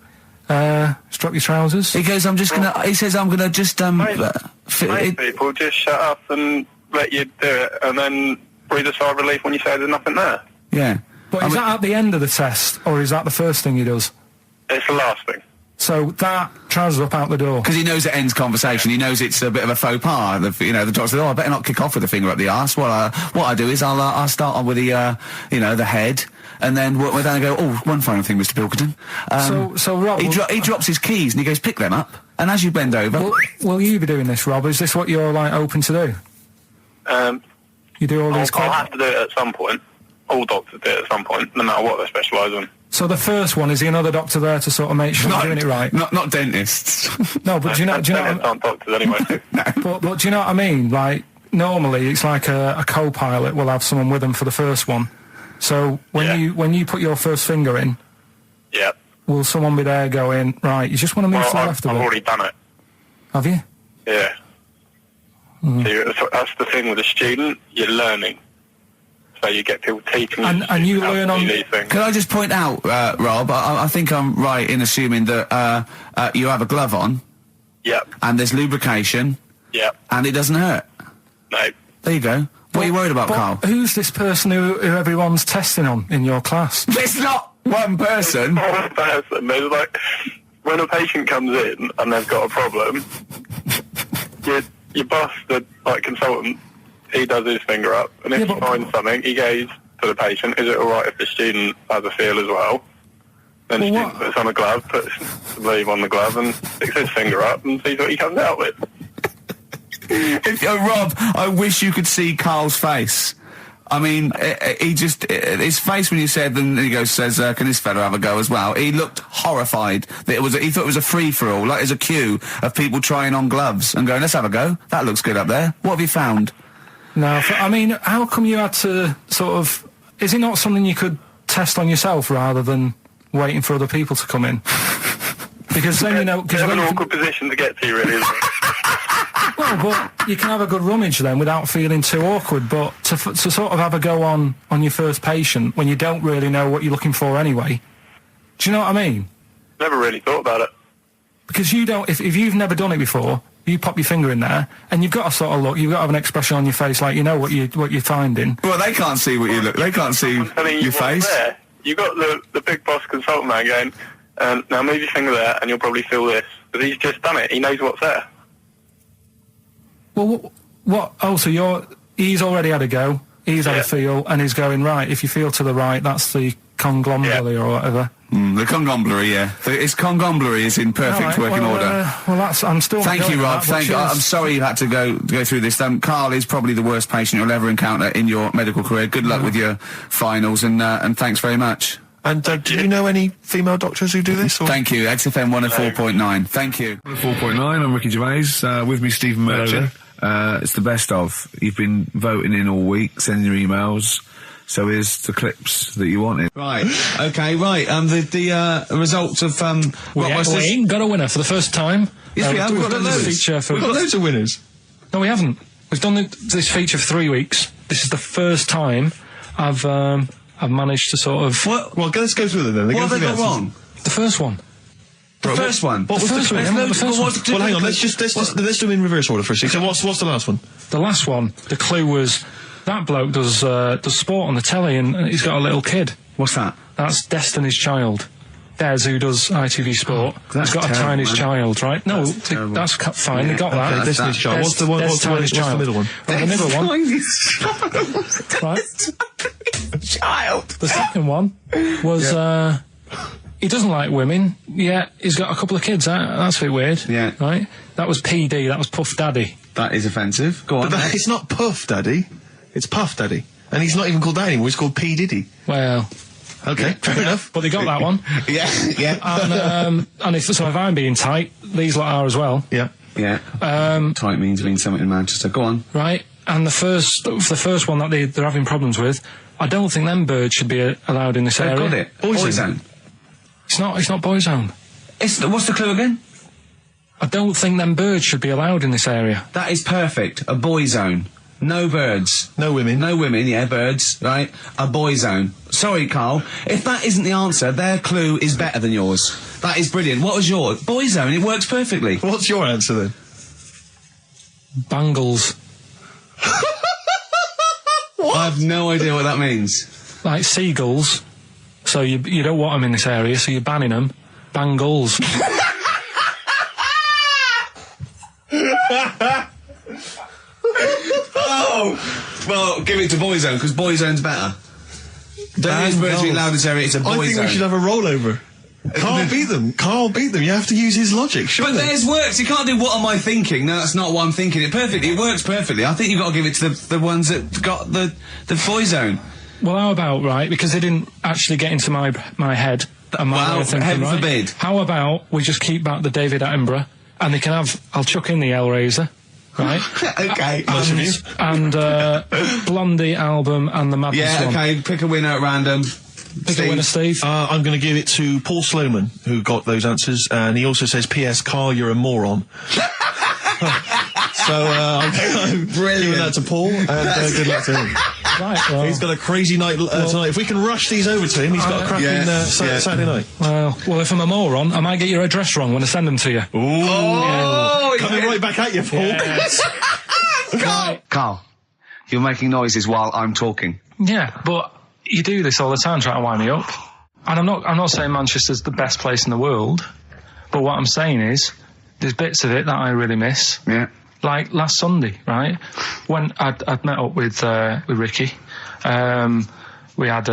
Strap your trousers. He goes, I'm gonna just Most people just shut up and let you do it, and then breathe a sigh of relief when you say there's nothing there. Yeah. But is that at the end of the test, or is that the first thing he does? It's the last thing. So that trousers up out the door. Because he knows it ends conversation. He knows it's a bit of a faux pas. The doctor says, "Oh, I better not kick off with the finger up the arse." What I do is I'll start on with the the head, and then we're then go, "Oh, one final thing, Mr. Pilkington." So Rob, he drops his keys and he goes, "Pick them up." And as you bend over, will you be doing this, Rob? Is this what you're like open to do? You do all I'll these. have to do it at some point. all doctors do it at some point, no matter what they specialise in. So the first one, is he another doctor there to sort of make sure you're doing it right? Not dentists. No, but do you know? Dentists aren't doctors anyway. But do you know what I mean? Like, normally it's like a co-pilot will have someone with them for the first one. So when you put your first finger in, Yeah. will someone be there going, right, you just want to move to the left of I've it? already done it. Have you? Yeah. So that's the thing with a student, you're learning. So you get people teaching And you how to learn do on- these things. Can I just point out, Rob, I think I'm right in assuming that you have a glove on, Yep. and there's lubrication, Yep. and it doesn't hurt. No. There you go. What are you worried about, But Carl? who's this person who everyone's testing on in your class? It's not one person. One person. There's like, when a patient comes in and they've got a problem, your boss, the consultant, he does his finger up, and if Yeah, he but- finds something, he goes to the patient, is it alright if the student has a feel as well? Then the Well, student what- puts on a glove, puts the leave on the glove, and sticks his finger up and sees what he comes out with. Rob, I wish you could see Carl's face. I mean, his face when you said, and he says, can this fella have a go as well? He looked horrified. That he thought it was a free-for-all, like there's a queue of people trying on gloves and going, let's have a go. That looks good up there. What have you found? No, I mean, how come you had to sort of... Is it not something you could test on yourself rather than waiting for other people to come in? Because then, you know... It's Cause an when you awkward position to get to, really, isn't it? well, but you can have a good rummage then without feeling too awkward, but to sort of have a go on your first patient when you don't really know what you're looking for anyway, do you know what I mean? Never really thought about it. Because you don't... If you've never done it before... You pop your finger in there, and you've got to sort of look. You've got to have an expression on your face, like you know what you're finding. Well, they can't see what you look. They can't see I'm telling you your what's face. there. You got the big boss consultant man going, now move your finger there, and you'll probably feel this. But he's just done it. He knows what's there. Well, what? Oh, so he's already had a go. He's had a feel, and he's going right. If you feel to the right, that's the conglomerate or whatever. The conglomerate, yeah. It's conglomerate is in perfect working order. Well, that's. I'm still. Thank you, Rob. Thank you. I'm sorry you had to go through this. Carl is probably the worst patient you'll ever encounter in your medical career. Good luck with your finals, and thanks very much. And do you know any female doctors who do this? Or? Thank you. XFM 104.9. Thank you. 4.9, I'm Ricky Gervais, with me Stephen Merchant. It's the best of. You've been voting in all week, sending your emails, so here's the clips that you wanted. Right, okay, right, the results of, We ain't got a winner for the first time. Yes, we have. We've got done this loads. feature for... We've got loads of winners. No, we haven't. We've done this feature for 3 weeks. This is the first time I've managed to sort of... What? Well, let's go through them then. What have they got wrong? The first one. The first one? What was The first one, yeah, the first one. Well, hang on. Let's do them in reverse order first. So what's the last one? The last one, the clue was that bloke does sport on the telly and he's got a little kid. What's that? That's Destiny's Child. Des, who does ITV Sport, that's has got terrible, a tiny man. child, right? No, That's terrible. that's fine. They got that. okay, Destiny's Child. What's the one? What's the middle one? Right, the middle one, right? Child. The second one was he doesn't like women. Yeah, he's got a couple of kids. That's a bit weird. Yeah. Right. That was PD. That was Puff Daddy. That is offensive. Go on. But it's not Puff Daddy. It's Puff Daddy. And he's not even called that anymore. He's called P. Diddy. Well, Okay, fair enough. but they got that one. Yeah, yeah. And if I'm being tight, these lot are as well. Yeah. Yeah. Tight means something in Manchester. Go on. Right. And the first one that they're having problems with, I don't think them birds should be allowed in this They've area. got it. Boyzone. It's not Boyzone. What's the clue again? I don't think them birds should be allowed in this area. That is perfect. A boy zone. No birds. No women. No women, yeah, birds, right? A boy zone. Sorry, Carl. If that isn't the answer, their clue is better than yours. That is brilliant. What was yours? Boy zone. It works perfectly. What's your answer then? Bangles. I have no idea what that means. Like seagulls. So you don't want them in this area, so you're banning them. Bangles. Oh! Well, give it to boy zone, because boy zone's better. Don't use birds being allowed in this area, it's a boy I think zone. we should have a rollover. Carl beat them. Carl beat them. You have to use his logic, surely. But theirs works. You can't do what am I thinking. No, that's not what I'm thinking. It perfectly. It works perfectly. I think you've got to give it to the ones that got the boy zone. Well, how about, right, because they didn't actually get into my head and my Well, way of thinking, heaven right? forbid. How about we just keep back the David Attenborough and they can have, I'll chuck in the Hellraiser, right? Okay. and Blondie album and the Madness Yeah, one. okay, pick a winner at random. Pick a winner, Steve. I'm going to give it to Paul Sloman, who got those answers, and he also says, P.S. Carl, you're a moron. So I'm giving that to Paul, and good luck to him. Right, well, He's got a crazy night tonight. If we can rush these over to him, he's got a cracking Saturday night. well, if I'm a moron, I might get your address wrong when I send them to you. Oh, Coming right back at you, Paul. Yes. Carl, you're making noises while I'm talking. Yeah, but you do this all the time trying to wind me up. And I'm not saying Manchester's the best place in the world, but what I'm saying is there's bits of it that I really miss. Yeah. Like last Sunday, right? When I'd met up with Ricky, we had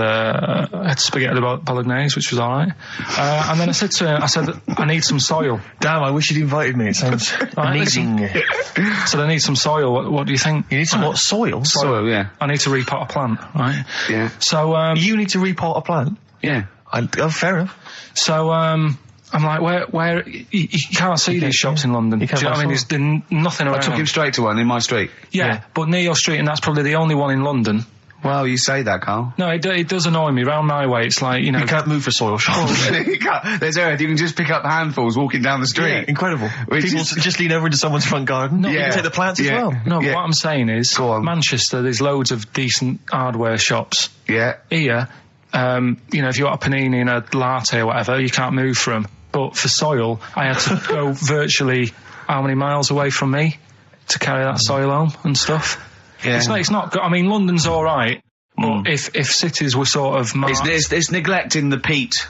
spaghetti bolognese, which was all right. And then I said to him, I need some soil. Damn, I wish you'd invited me. It sounds amazing. So I need some soil. What do you think? You need some what? Soil? Soil, yeah. I need to repot a plant, right? Yeah. So You need to repot a plant? Yeah. Fair enough. So I'm like, where you can't see these shops in London. Do you know what I mean? There's nothing around. I took him straight to one in my street. Yeah, but near your street, and that's probably the only one in London. Well, you say that, Carl. No, it does annoy me. Round my way, it's like, you know... You can't move for soil shops. You can't. There's earth. You can just pick up handfuls walking down the street. Yeah, incredible. People just lean over into someone's front garden. No, You can take the plants as well. No, but what I'm saying is, Go on. Manchester, there's loads of decent hardware shops. Yeah. Here, you know, if you want a panini and a latte or whatever, you can't move from. But for soil, I had to go virtually how many miles away from me to carry that soil home and stuff. Yeah. It's not good. I mean, London's all right, but if cities were sort of marked... It's neglecting the peat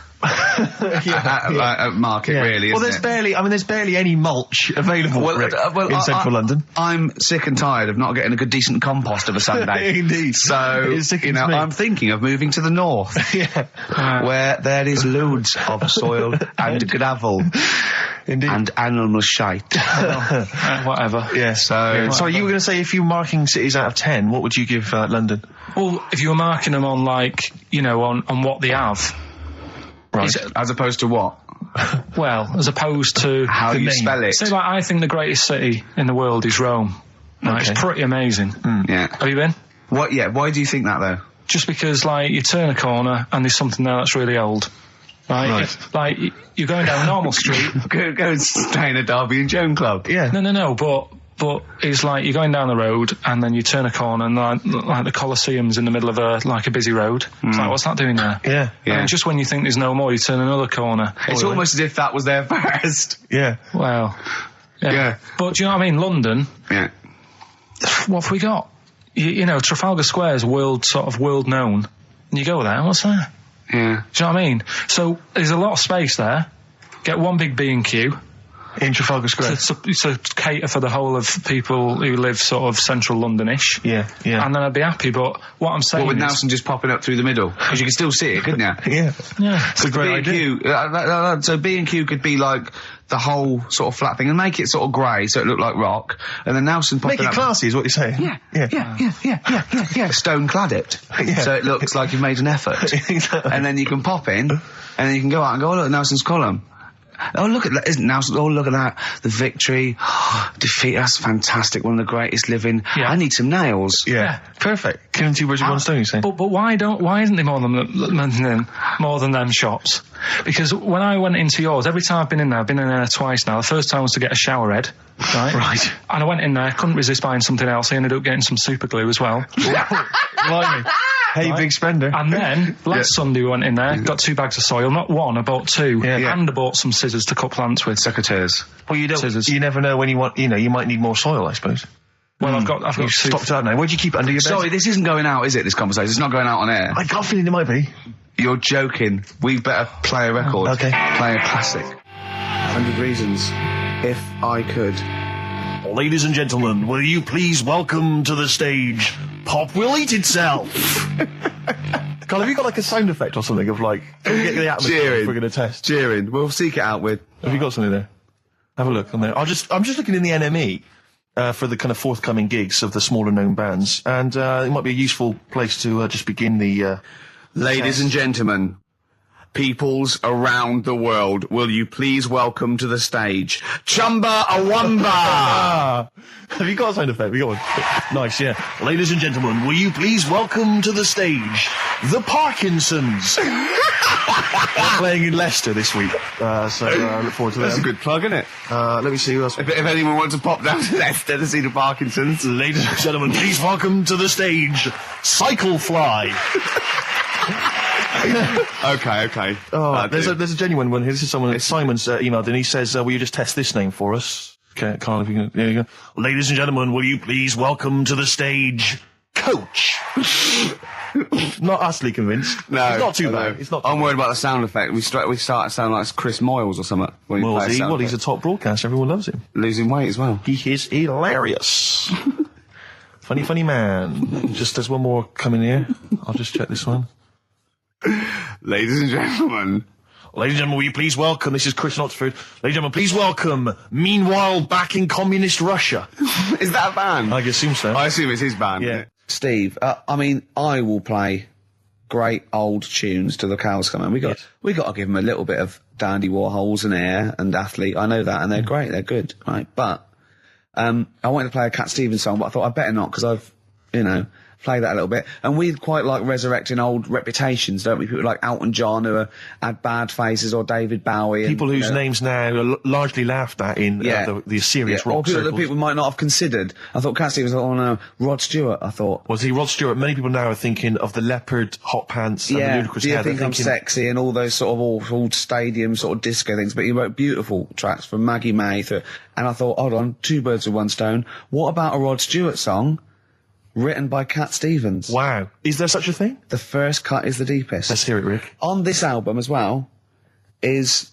market, really, Well, isn't there's barely any mulch available in central London. I'm sick and tired of not getting a good, decent compost of a Sunday. Indeed. So, It is sickening to me. I'm thinking of moving to the north, where there is loads of soil and gravel. Indeed. And animal shite. whatever. Yeah. So you were going to say, if you were marking cities out of 10, what would you give London? Well, if you were marking them on, like, you know, on what they have. Right. As opposed to what? Well, as opposed to... How the you name. spell it. Say, like, I think the greatest city in the world is Rome. Right, Okay. it's pretty amazing. Yeah. Have you been? What? Yeah. Why do you think that, though? Just because, like, you turn a corner and there's something there that's really old. Right? Like, you're going down a normal street. Go and stay in a Derby and Joan club. Yeah. No, but it's like you're going down the road and then you turn a corner and like the Colosseum's in the middle of a busy road. It's like, what's that doing there? Yeah. Yeah. And just when you think there's no more, you turn another corner. It's almost as if that was there first. Yeah. Well, Yeah. But do you know what I mean? London, Yeah. what have we got? You know, Trafalgar Square's world known. And you go there, what's there? Yeah. Do you know what I mean? So there's a lot of space there. Get one big B&Q. In Trafalgar Square. To cater for the whole of people who live sort of central Londonish. Yeah. And then I'd be happy, but what I'm saying Well, with is... Nelson just popping up through the middle. Because you can still see it, couldn't you? Yeah. Yeah. It's a great idea. B&Q, so B&Q could be like the whole sort of flat thing and make it sort of grey so it looked like rock. And then Nelson popping Make it up... classy is what you're saying. Yeah. Stone clad it. Yeah. So it looks like you've made an effort. Exactly. And then you can pop in, and then you can go out and go, oh, look, Nelson's column. Oh, look at that. Isn't Nelson? Oh, look at that. The victory. Defeat. That's fantastic. One of the greatest living. Yeah. I need some nails. Yeah. Perfect. Killing two birds with one stone, you say? But why isn't there more than them shops? Because when I went into yours, every time I've been in there twice now. The first time was to get a shower head, right? Right. And I went in there, couldn't resist buying something else. I ended up getting some super glue as well. Blimey. Hey, Right. big spender. And then last Sunday we went in there, got 2 bags of soil, not one, I bought 2, Yeah. and I bought some scissors to cut plants with. Secateurs. Well, Scissors. you never know when you want, you might need more soil, I suppose. Well, I've got You've 2. stopped out now. Where'd you keep it under your bed? Sorry, this isn't going out, is it, this conversation? It's not going out on air. I got a feeling it might be. You're joking. We better play a record. Okay. Play a classic. 100 Reasons. If I Could. Ladies and gentlemen, will you please welcome to the stage Pop Will Eat Itself? Carl, have you got like a sound effect or something of like, get the atmosphere Cheering. if we're going to test? Cheering. We'll seek it out with... Have you got something there? Have a look on there. I'm just looking in the NME. for the kind of forthcoming gigs of the smaller known bands, and it might be a useful place to just begin the. Ladies and gentlemen, peoples around the world, will you please welcome to the stage Chumba Awamba? Have you got a sound effect? We got one. Nice, yeah. Ladies and gentlemen, will you please welcome to the stage the Parkinsons? They're playing in Leicester this week, so look forward to that. That's a good plug, isn't it? Let me see who else. If anyone wants to pop down to Leicester to see the Parkinsons. Ladies and gentlemen, please welcome to the stage Cyclefly. Okay. Oh, there's a genuine one here. This is someone. Simon's emailed and he says, "Will you just test this name for us?" Okay, Carl, if you can. There you go. Ladies and gentlemen, will you please welcome to the stage Coach? Not utterly convinced. No, it's not too bad. It's not. I'm worried about the sound effect. We start to sound like Chris Moyles or something. Well, he's a top broadcaster. Everyone loves him. Losing weight as well. He is hilarious. funny man. Just there's one more coming here. I'll just check this one. Ladies and gentlemen, will you please welcome, this is Chris in Oxford, ladies and gentlemen, please welcome, Meanwhile Back in Communist Russia. Is that a band? I assume so. I assume it's his band. Yeah. Steve, I will play great old tunes to the cows come home. We got to give them a little bit of Dandy Warhols and Air and Athlete. I know that, and they're great, they're good, right? But I wanted to play a Cat Stevens song, but I thought I'd better not, because I've, play that a little bit. And we quite like resurrecting old reputations, don't we? People like Elton John who had bad faces, or David Bowie. People whose names now are largely laughed at in the serious rock or people circles. that people might not have considered. I thought Cat Stevens, oh no, Rod Stewart, I thought. Was he Rod Stewart? Many people now are thinking of the leopard hot pants and the ludicrous hair. I think I'm sexy and all those sort of awful stadium sort of disco things, but he wrote beautiful tracks from Maggie May and I thought, hold on, two birds with one stone. What about a Rod Stewart song written by Cat Stevens? Wow. Is there such a thing? The first cut is the deepest. Let's hear it, Rick. On this album as well is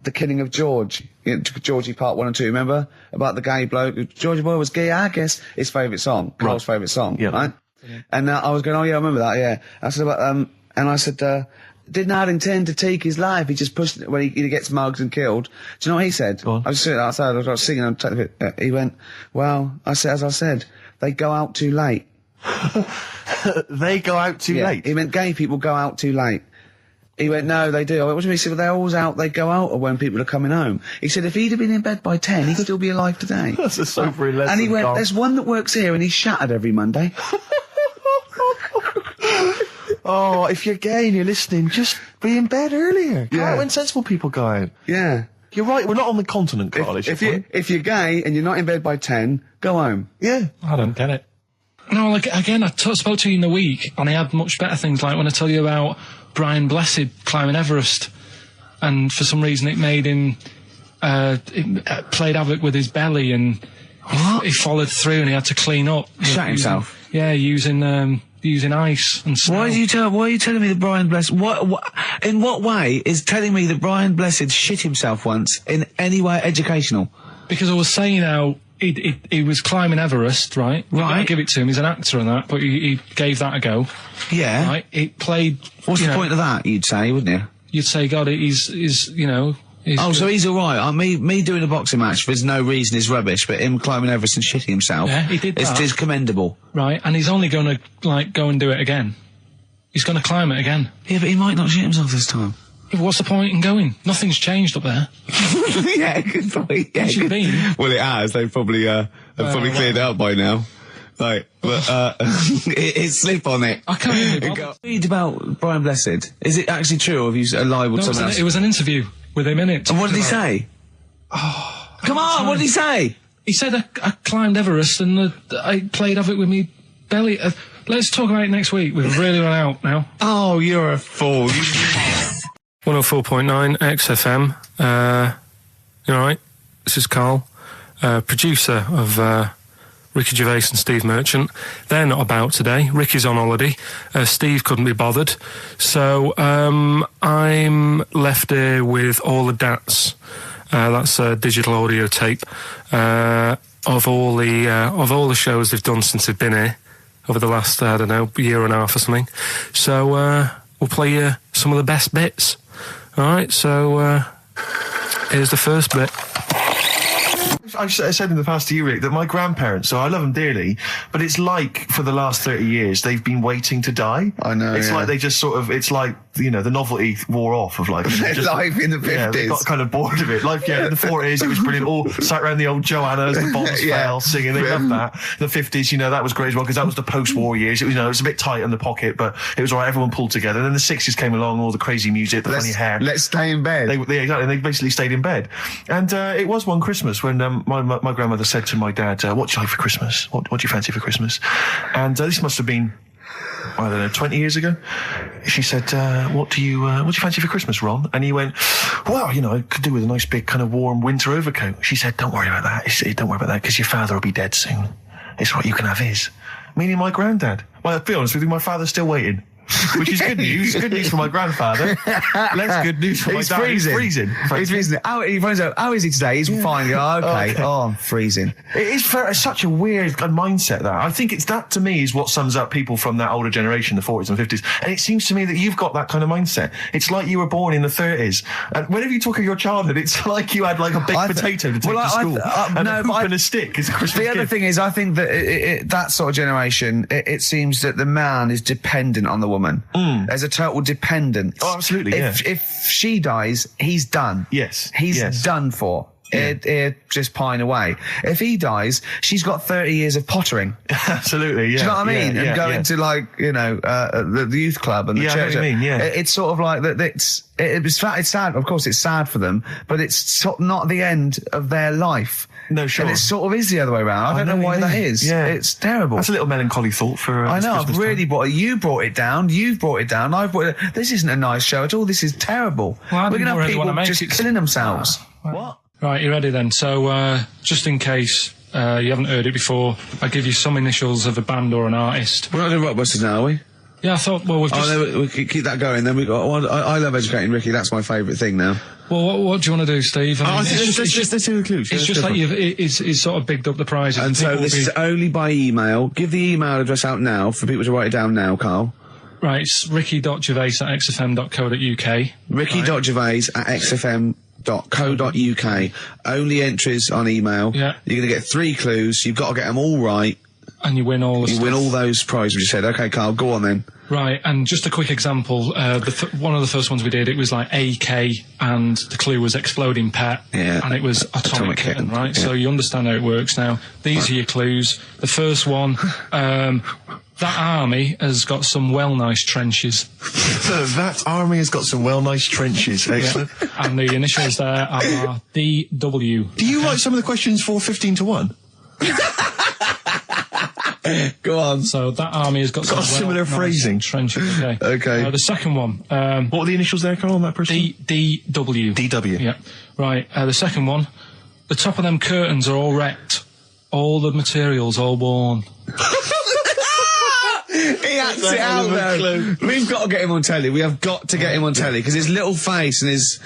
The Killing of George. Georgie Part 1 and 2, remember? About the gay bloke. Georgie Boy was gay, I guess. His favourite song. Carl's favourite song, right? Yeah. And I was going, oh yeah, I remember that, yeah. I said about, and I said, did not intend to take his life. He just pushed it when he gets mugged and killed. Do you know what he said? Go on. I was sitting outside, I was singing, he went, well, as I said, they go out too late. They go out too late? He meant gay people go out too late. He went, no, they do. I went, what do you mean? He said, well, they're always out, they go out when people are coming home. He said, if he'd have been in bed by 10, he'd still be alive today. That's a sobering lesson. And he went, there's one that works here and he's shattered every Monday. Oh, if you're gay and you're listening, just be in bed earlier. Go out when sensible people go out. Yeah. You're right, we're not on the continent, Carl. If you're gay and you're not in bed by 10, go home. Yeah. I don't get it. No, like, again, I spoke to you in the week, and I had much better things, like when I tell you about Brian Blessed climbing Everest, and for some reason it made him, it played havoc with his belly, and he followed through and he had to clean up. Shut himself? Yeah, using ice and snow. Why are you telling me that Brian Blessed, in what way is telling me that Brian Blessed shit himself once in any way educational? Because I was saying how he was climbing Everest, right? Right. I give it to him, he's an actor and that, but he gave that a go. Yeah. Right? It played... What's the point of that, you'd say, wouldn't you? You'd say, God, he's so he's alright. Me doing a boxing match for no reason is rubbish, but him climbing Everest and shitting himself, yeah, he did that. Is commendable. Right, and he's only going to, go and do it again. He's going to climb it again. Yeah, but he might not shit himself this time. Yeah, what's the point in going? Nothing's changed up there. Yeah, good point. Yeah, What's it been? Well, it has. They've probably cleared out by now. Right, but it's slip on it. I can't even read about Brian Blessed. Is it actually true, or have you lied with someone else? It was an interview with him in it. And what did he say? Oh, come on, what did he say? He said I climbed Everest and I played of it with me belly. Let's talk about it next week. We've really run out now. Oh, you're a fool. 104.9 XFM. You alright? This is Karl, producer of Ricky Gervais and Steve Merchant. They're not about today. Ricky's on holiday. Steve couldn't be bothered. So I'm left here with all the DATs. That's a digital audio tape of all the shows they've done since they've been here over the last, I don't know, year and a half or something. So we'll play you some of the best bits. All right, so here's the first bit. I've said in the past to you, Rick, that my grandparents, so I love them dearly, but it's like for the last 30 years, they've been waiting to die. I know, It's yeah. like they just sort of, it's like, the novelty wore off of life. Life in the 50s. Yeah, they got kind of bored of it. Life, in the 40s, it was brilliant. All sat around the old Joanna as the bombs fell, singing. They loved that. The 50s, that was great as well, because that was the post-war years. It was, it was a bit tight in the pocket, but it was all right. Everyone pulled together. And then the 60s came along, all the crazy music, the funny hair. Let's stay in bed. Exactly. They basically stayed in bed. And it was one Christmas when my grandmother said to my dad, what do you like for Christmas? What do you fancy for Christmas? And this must have been, I don't know, 20 years ago. She said, what do you fancy for Christmas, Ron? And he went, well, I could do with a nice big kind of warm winter overcoat. She said, don't worry about that. Don't worry about that, because your father will be dead soon. It's right, you can have his. Meaning my granddad. Well, to be honest with you, my father's still waiting. Which is good news. Good news for my grandfather. Less good news for my dad. He's freezing. He's freezing. He finds out, how is he today? He's fine. Oh, okay. Oh, I'm freezing. It is such a weird mindset, that. I think that, to me, is what sums up people from that older generation, the 40s and 50s. And it seems to me that you've got that kind of mindset. It's like you were born in the 30s. And whenever you talk of your childhood, it's like you had like a baked potato to take to school. And a hoop and a stick as a Christmas gift. The other thing is, I think that that sort of generation, it seems that the man is dependent on the woman. There's a total dependence. Oh, absolutely, If she dies, he's done. Yes. He's done for. He'd just pine away. If he dies, she's got 30 years of pottering. Absolutely, yeah. Do you know what I mean? And going to the youth club and the church. I know what you mean, yeah. It's sort of like that. It's sad. Of course, it's sad for them, but it's sort of not the end of their life. No, sure. And it sort of is the other way around. I don't know why that is. Yeah. It's terrible. That's a little melancholy thought for. I know. Christmas I've really time. you brought it down. You've brought it down. I've brought it. This isn't a nice show at all. This is terrible. Well, we're going to have really people just killing themselves. What? Right, you ready then? So, just in case you haven't heard it before, I'll give you some initials of a band or an artist. We're not doing Rockbusters now, are we? Yeah, I thought, well, we've just... Oh, no, we can keep that going. Then we got. I love educating Ricky. That's my favourite thing now. Well, what do you want to do, Steve? I mean, let's do the clues. It's just like it's sort of bigged up the prizes. And so this is only by email. Give the email address out now for people to write it down now, Carl. Right, it's ricky.gervais@xfm.co.uk. ricky.gervais@xfm.co.uk. Only entries on email. Yeah. You're going to get 3 clues. You've got to get them all right. And you win all the stuff. You win all those prizes you said. Okay, Carl, go on then. Right, and just a quick example. One of the first ones we did, it was like AK, and the clue was exploding pet. Yeah. And it was atomic kitten, right? Yeah. So you understand how it works now. These are your clues. The first one, that army has got some nice trenches. That army has got some nice trenches. Excellent. Yeah. And the initials there are DW. Do you write some of the questions for 15 to 1? Go on. So that army has got some similar phrasing. Trenches. Okay. Okay. The second one. What are the initials there, Carl, on that person? DW. DW. Yeah. Right. The second one. The top of them curtains are all wrecked. All the materials all worn. He acts it out though. We've got to get him on telly. We have got to get him on telly because his little face and his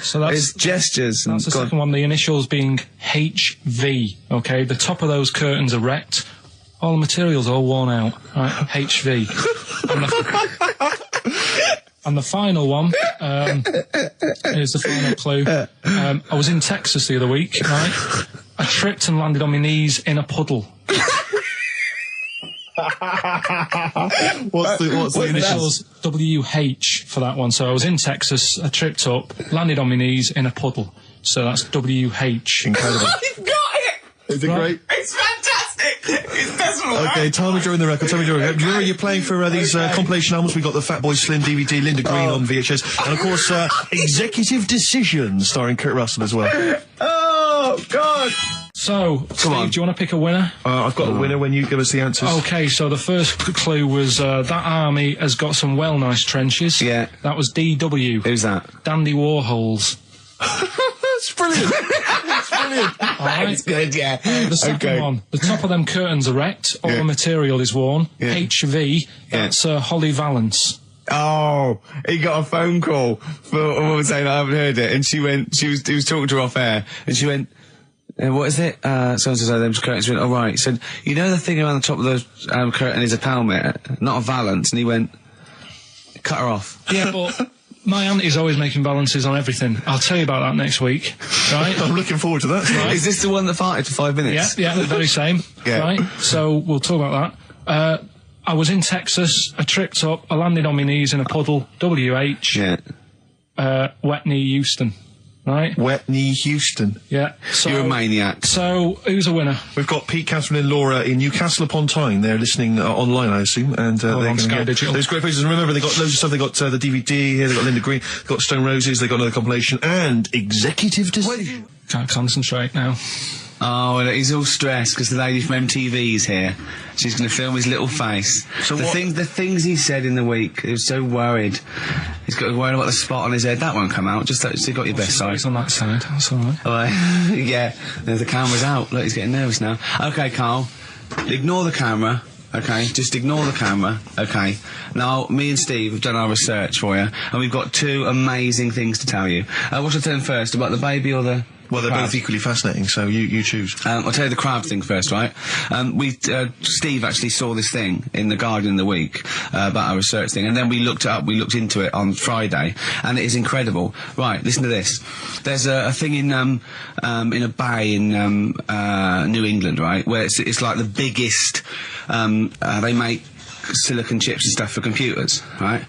gestures. That's the second one. The initials being HV. Okay. The top of those curtains are wrecked. All the materials all worn out. Right. HV. And the final one, here's the final clue. I was in Texas the other week, right? I tripped and landed on my knees in a puddle. What's the initials? WH for that one. So I was in Texas, I tripped up, landed on my knees in a puddle. So that's WH. Incredible. You've got it! Is it great? It's fantastic! It's desperate. Okay, tell me during the record. Do you remember you're playing for these compilation albums? We got the Fatboy Slim DVD, Linda Green on VHS, and of course Executive Decision, starring Kurt Russell as well. Oh God! So, Steve, do you want to pick a winner? I've got a winner when you give us the answers. Okay, so the first clue was that army has got some nice trenches. Yeah. That was DW. Who's that? Dandy Warhols. That's brilliant. That's brilliant. All right. That's good, yeah. The second one, the top of them curtains are wrecked, all the material is worn. Yeah. HV, that's Holly Valance. Oh, he got a phone call for a woman saying I haven't heard it, and he was talking to her off air, and she went, what is it? So-and-so, them curtains. She went, oh, right. He said, you know the thing around the top of the curtain is a palmet, not a valance, and he went, cut her off. Yeah, but My auntie's always making balances on everything. I'll tell you about that next week, right? I'm looking forward to that. Right. Is this the one that farted for 5 minutes? Yeah, the very same. Yeah. Right. So we'll talk about that. I was in Texas. I tripped up. I landed on my knees in a puddle. WH. Yeah. Wet knee Houston. Right. Wet knee Houston. Yeah. So, You're a maniac. So who's a winner? We've got Pete, Catherine, and Laura in Newcastle upon Tyne. They're listening online, I assume, and they're on going to Sky get Digital. those great places. And remember, they got loads of stuff. They got the DVD here. They got Linda Green. They got Stone Roses. They got another compilation and executive decision. Can't concentrate now. Oh, well, he's all stressed because the lady from MTV's here. She's going to film his little face. So the things he said in the week, he was so worried. He's got worried about the spot on his head. That won't come out. Just you got your best side. It's on that side. That's all right. Oh, yeah, the camera's out. Look, he's getting nervous now. Okay, Carl, ignore the camera. Okay, just ignore the camera. Okay. Now, me and Steve have done our research for you, and we've got 2 amazing things to tell you. What should I tell him first, about the baby or the... Well, they're crab? both equally fascinating, so you choose. I'll tell you the crab thing first, right? Steve actually saw this thing in The Guardian the week about our research thing, and then we looked it up, we looked into it on Friday, and it is incredible. Right, listen to this. There's a thing in a bay in New England, right, where it's like the biggest, they make silicon chips and stuff for computers, right?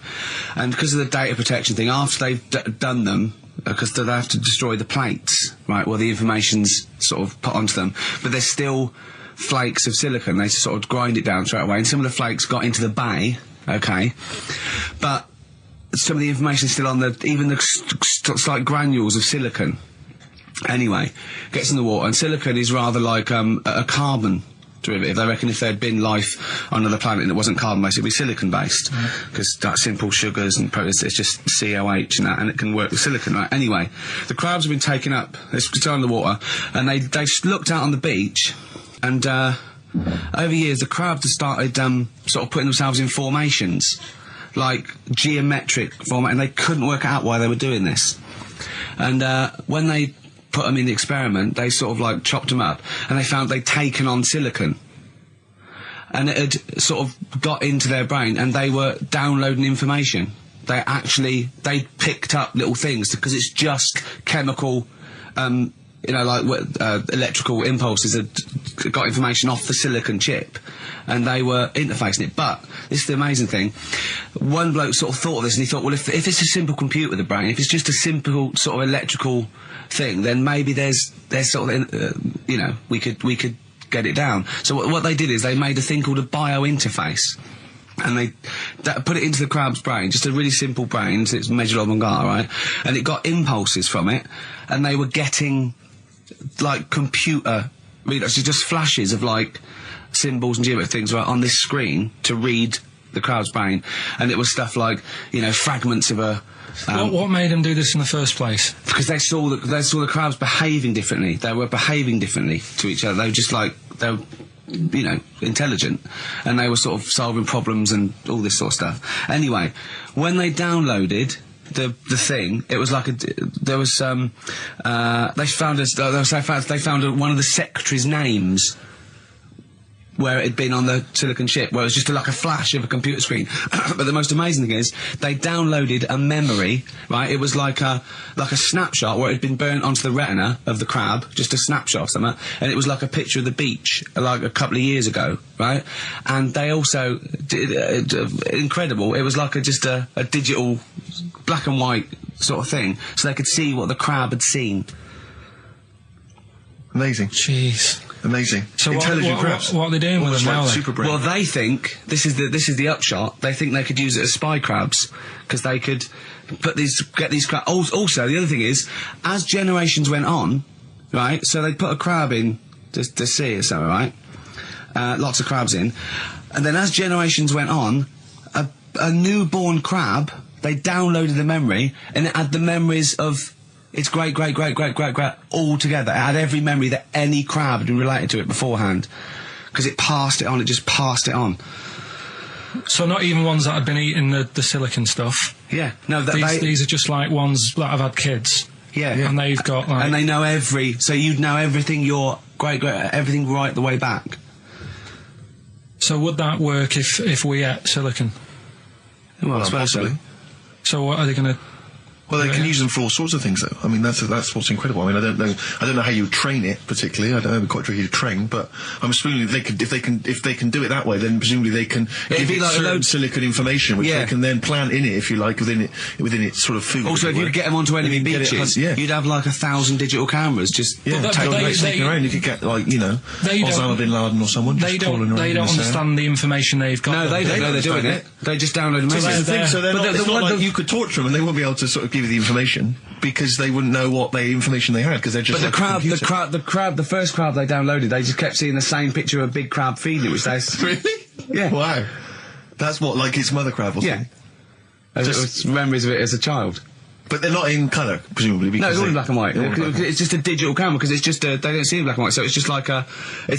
And because of the data protection thing, after they've done them, because they have to destroy the plates, right, where the information's sort of put onto them, but there's still flakes of silicon. They sort of grind it down straight away, and some of the flakes got into the bay, okay, but some of the information is still on even the slight granules of silicon. Anyway, gets in the water, and silicon is rather like a carbon derivative. They reckon if there'd been life on another planet and it wasn't carbon-based, it'd be silicon-based, because like simple sugars and proteins, it's just COH and that, and it can work with silicon, right? Anyway, the crabs have been taken up, it's in the water, and they looked out on the beach, and over years the crabs have started sort of putting themselves in formations, like geometric format, and they couldn't work out why they were doing this. And when they put them in the experiment, they sort of like chopped them up, and they found they'd taken on silicon, and it had sort of got into their brain, and they were downloading information. They picked up little things, because it's just chemical, like electrical impulses that got information off the silicon chip, and they were interfacing it. But this is the amazing thing. One bloke sort of thought of this, and he thought, well, if it's a simple computer with a brain, if it's just a simple sort of electrical thing, then maybe there's sort of we could get it down. So what they did is they made a thing called a biointerface, and they put it into the crab's brain, just a really simple brain, so it's measured on Mangala, right? And it got impulses from it, and they were getting like computer, actually just flashes of like symbols and geometric things right on this screen to read the crab's brain, and it was stuff like fragments of a. What made them do this in the first place? Because they saw the crabs behaving differently. They were behaving differently to each other. They were just like they were, intelligent, and they were sort of solving problems and all this sort of stuff. Anyway, when they downloaded the thing, it was like they found one of the secretary's names where it had been on the silicon chip, where it was just like a flash of a computer screen. But the most amazing thing is, they downloaded a memory, right? It was like a snapshot where it had been burnt onto the retina of the crab, just a snapshot of something, and it was like a picture of the beach, like a couple of years ago, right? And they also did, incredible, it was like just a digital black and white sort of thing, so they could see what the crab had seen. Amazing. Jeez. Amazing. So intelligent crabs. What are they doing with them now? Super brain. Well, they think this is the upshot. They think they could use it as spy crabs, because they could get these crabs. Also, the other thing is, as generations went on, right? So they put a crab in the sea or something, right? Lots of crabs in, and then as generations went on, a newborn crab, they downloaded the memory, and it had the memories of its great all together. It had every memory that any crab had been related to it beforehand, because it passed it on. It just passed it on. So not even ones that had been eating the silicon stuff. Yeah, no, these are just like ones that have had kids. Yeah, and they've got like, and they know so you'd know everything. Your everything right the way back. So would that work if we ate silicon? Well, I suppose so. So what are they going to Well, they can use them for all sorts of things, though. I mean, that's what's incredible. I mean, I don't know how you train it particularly. I don't know, it'd be quite tricky to train, but I'm assuming if they can do it that way, then presumably they can give it certain silicon information, which they can then plant in it, if you like, within its sort of food. Also, if you get them onto any beaches, you'd have like 1,000 digital cameras just sneaking around. You could get Osama bin Laden or someone. They don't understand the information they've got. No, they don't know they're doing it. They just download the message. So it's not like you could torture them and they won't be able to sort of give you the information because they wouldn't know what information they had because they're just. But the first crab they downloaded, they just kept seeing the same picture of a big crab feeding it, which they really. Yeah. Wow. That's what, like its mother crab or something. Yeah. Just memories of it as a child. But they're not in colour, presumably. No, it's all in black and white. It's just a digital camera because it's just they don't see in black and white, so it's just like a I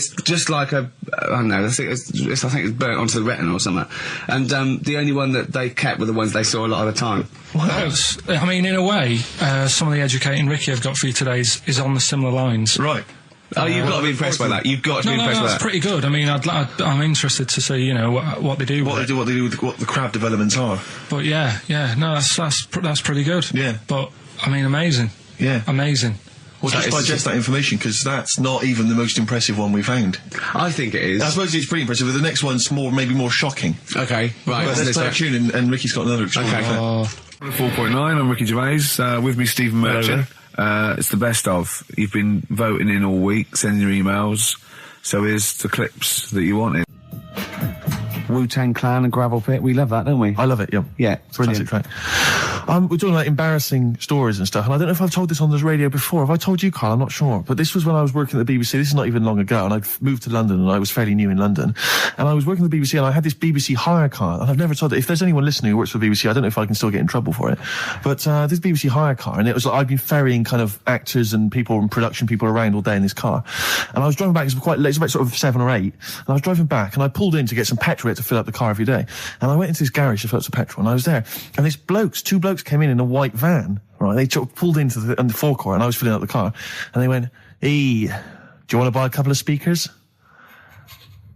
don't know. I think it's burnt onto the retina or something. And the only one that they kept were the ones they saw a lot of the time. Wow. I mean, in a way, some of the educating Ricky I've got for you today is on the similar lines. Right. Oh, you've got to be impressed by that. You've got to be impressed by that. That's pretty good. I mean, I'm interested to see, what they do. What they do with what the crab developments are. But that's pretty good. Yeah. But I mean, amazing. Yeah. Amazing. Well, just digest that information because that's not even the most impressive one we found. I think it is. I suppose it's pretty impressive, but the next one's maybe more shocking. Okay, right. But let's play a tune and Ricky's got another extraordinary. Okay. 4.9, I'm Ricky Gervais, with me Stephen Merchant. It's the best of. You've been voting in all week, sending your emails, so here's the clips that you wanted. Wu-Tang Clan and Gravel Pit, we love that, don't we? I love it, yeah. Yeah, brilliant. Track. We're talking about embarrassing stories and stuff, and I don't know if I've told this on the radio before. Have I told you, Carl? I'm not sure. But this was when I was working at the BBC. This is not even long ago, and I'd moved to London, and I was fairly new in London. And I was working at the BBC, and I had this BBC hire car, and I've never told it. If there's anyone listening who works for the BBC, I don't know if I can still get in trouble for it. But this BBC hire car, and it was like I'd been ferrying kind of actors and people and production people around all day in this car. And I was driving back, it was quite late, it was about sort of 7 or 8, and I was driving back, and I pulled in to get some petrol to fill up the car every day. And I went into this garage to fill up some petrol, and I was there, and these two blokes came in a white van, right? They pulled into the forecourt, and I was filling up the car, and they went, "Hey, do you want to buy a couple of speakers?"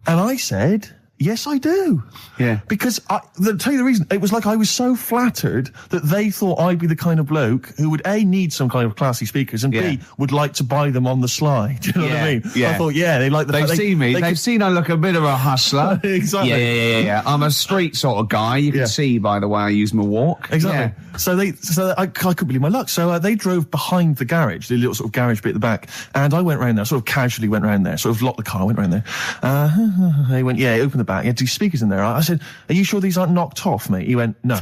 And I said, "Yes, I do." Yeah. Because to tell you the reason, it was like I was so flattered that they thought I'd be the kind of bloke who would A, need some kind of classy speakers, and B, would like to buy them on the sly. Do you know what I mean? Yeah. I thought, they like the They've seen me. They've seen I look a bit of a hustler. Exactly. Yeah. I'm a street sort of guy. You can see by the way I use my walk. Exactly. Yeah. So I couldn't believe my luck. So they drove behind the garage, the little sort of garage bit at the back, and I went round there, sort of casually went round there, sort of locked the car, went round there. They went, open the back. You had 2 speakers in there. I said, "Are you sure these aren't knocked off, mate?" He went, No.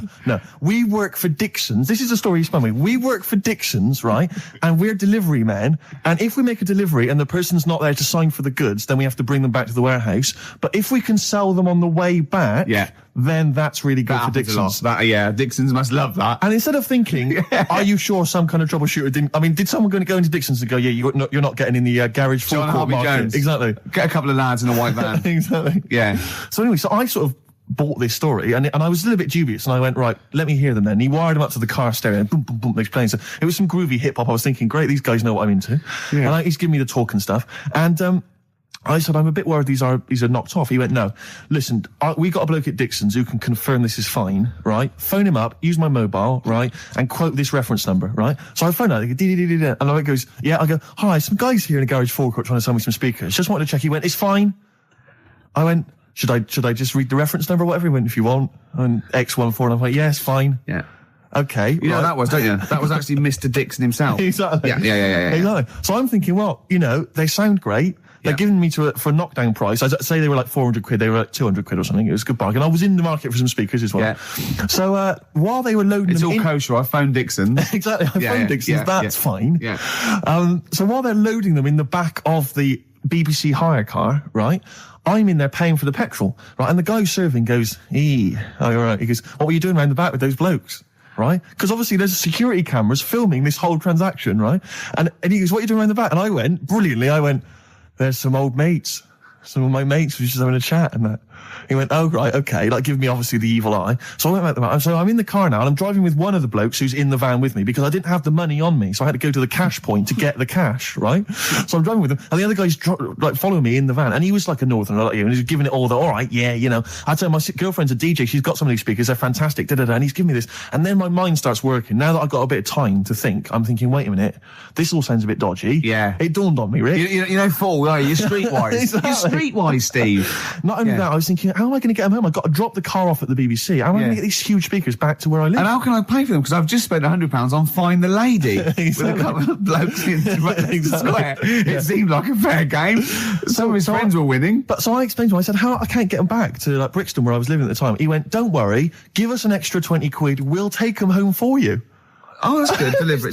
We work for Dixon's. This is the story he spun me. We work for Dixon's, right? And we're delivery men. And if we make a delivery and the person's not there to sign for the goods, then we have to bring them back to the warehouse. But if we can sell them on the way back, then that's really good for Dixon's. Dixon's must love that. And instead of thinking, are you sure some kind of troubleshooter didn't... I mean, did someone going to go into Dixon's and go, you're not getting in the garage forecourt market? Jones. Exactly. Get a couple of lads in a white van. Exactly. Yeah. So anyway, so I sort of bought this story, and I was a little bit dubious, and I went, right, let me hear them then. And he wired them up to the car stereo, and boom, boom, boom, they're playing. So it was some groovy hip-hop. I was thinking, great, these guys know what I'm into. Yeah. And he's giving me the talk and stuff. And I said, I'm a bit worried these are knocked off. He went, no, listen, we got a bloke at Dixon's who can confirm this is fine, right? Phone him up, use my mobile, right? And quote this reference number, right? So I phone out, and I goes, I go, hi, some guys here in a garage forecourt trying to sell me some speakers. Just wanted to check. He went, it's fine. I went, should I just read the reference number or whatever? He went, if you want. And X14, and I'm like, yes, fine. Yeah. Okay. You know what that was, don't you? That was actually Mr. Dixon himself. Exactly. Yeah. Exactly. So I'm thinking, well, they sound great. They're giving me for a knockdown price. I'd say they were like 400 quid. They were like 200 quid or something. It was a good bargain. I was in the market for some speakers as well. Yeah. So while they were loading them in... It's all kosher. I phoned Dixon. Exactly. I phoned Dixon. That's fine. Yeah. So while they're loading them in the back of the BBC hire car, right, I'm in there paying for the petrol, right, and the guy who's serving goes, all right. He goes, what were you doing around the back with those blokes? Right? Because obviously there's security cameras filming this whole transaction, right? And he goes, what are you doing around the back? And I went, brilliantly, there's some old mates. Some of my mates were just having a chat and that. He went, oh, right, okay, like, give me obviously the evil eye. So I went back to the van. So I'm in the car now, and I'm driving with one of the blokes who's in the van with me, because I didn't have the money on me, so I had to go to the cash point to get the cash, right? So I'm driving with him, and the other guy's like following me in the van, and he was like a northerner like you, and he was giving it all the, all right, yeah, you know. I tell him, my girlfriend's a DJ, she's got some of these speakers, they're fantastic, da-da-da, and he's giving me this. And then my mind starts working. Now that I've got a bit of time to think, I'm thinking, wait a minute, this all sounds a bit dodgy. Yeah. It dawned on me, Rick. You know, Paul, are you? You're streetwise. Exactly. You're streetwise, Steve. Not only that, I was thinking, how am I going to get them home? I've got to drop the car off at the BBC. How am I going to get these huge speakers back to where I live? And how can I pay for them? Because I've just spent £100 on Find the Lady with a couple of blokes in the square. It seemed like a fair game. Some of his friends were winning. But so I explained to him, I said, I can't get them back to like Brixton where I was living at the time. He went, don't worry, give us an extra 20 quid, we'll take them home for you. Oh, that's good. Deliberate.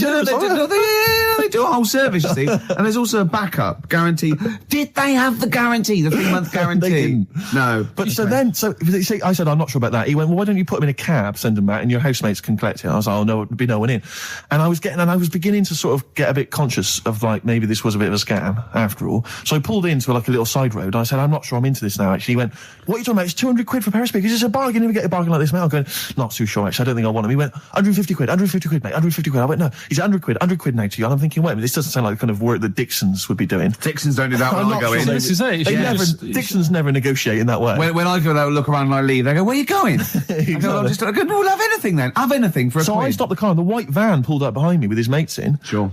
They do a whole service, you see. And there's also a backup guarantee. Did they have the guarantee, the 3-month guarantee? They didn't. No. But so I said, I'm not sure about that. He went, well, why don't you put them in a cab, send them back, and your housemates can collect it? I was like, oh, no, there'd be no one in. And I was beginning to sort of get a bit conscious of, like, maybe this was a bit of a scam after all. So I pulled into like a little side road. I said, I'm not sure I'm into this now, actually. He went, what are you talking about? It's 200 quid for a pair of speakers. It's a bargain. You never get a bargain like this, mate. I'm going, not too sure, actually. I don't think I want them. He went, 150 quid, 150 quid, mate, 150 quid. I went, no. He's 100 quid now to you. And I'm thinking, wait a minute, this doesn't sound like the kind of work that Dixons would be doing. Dixons don't do that when I go in. This is it. Dixons never negotiate in that way. When I go there, look around and I leave, they go, where are you going? I go, we'll have anything then. Have anything for a So quid. I stopped the car and the white van pulled up behind me with his mates in. Sure.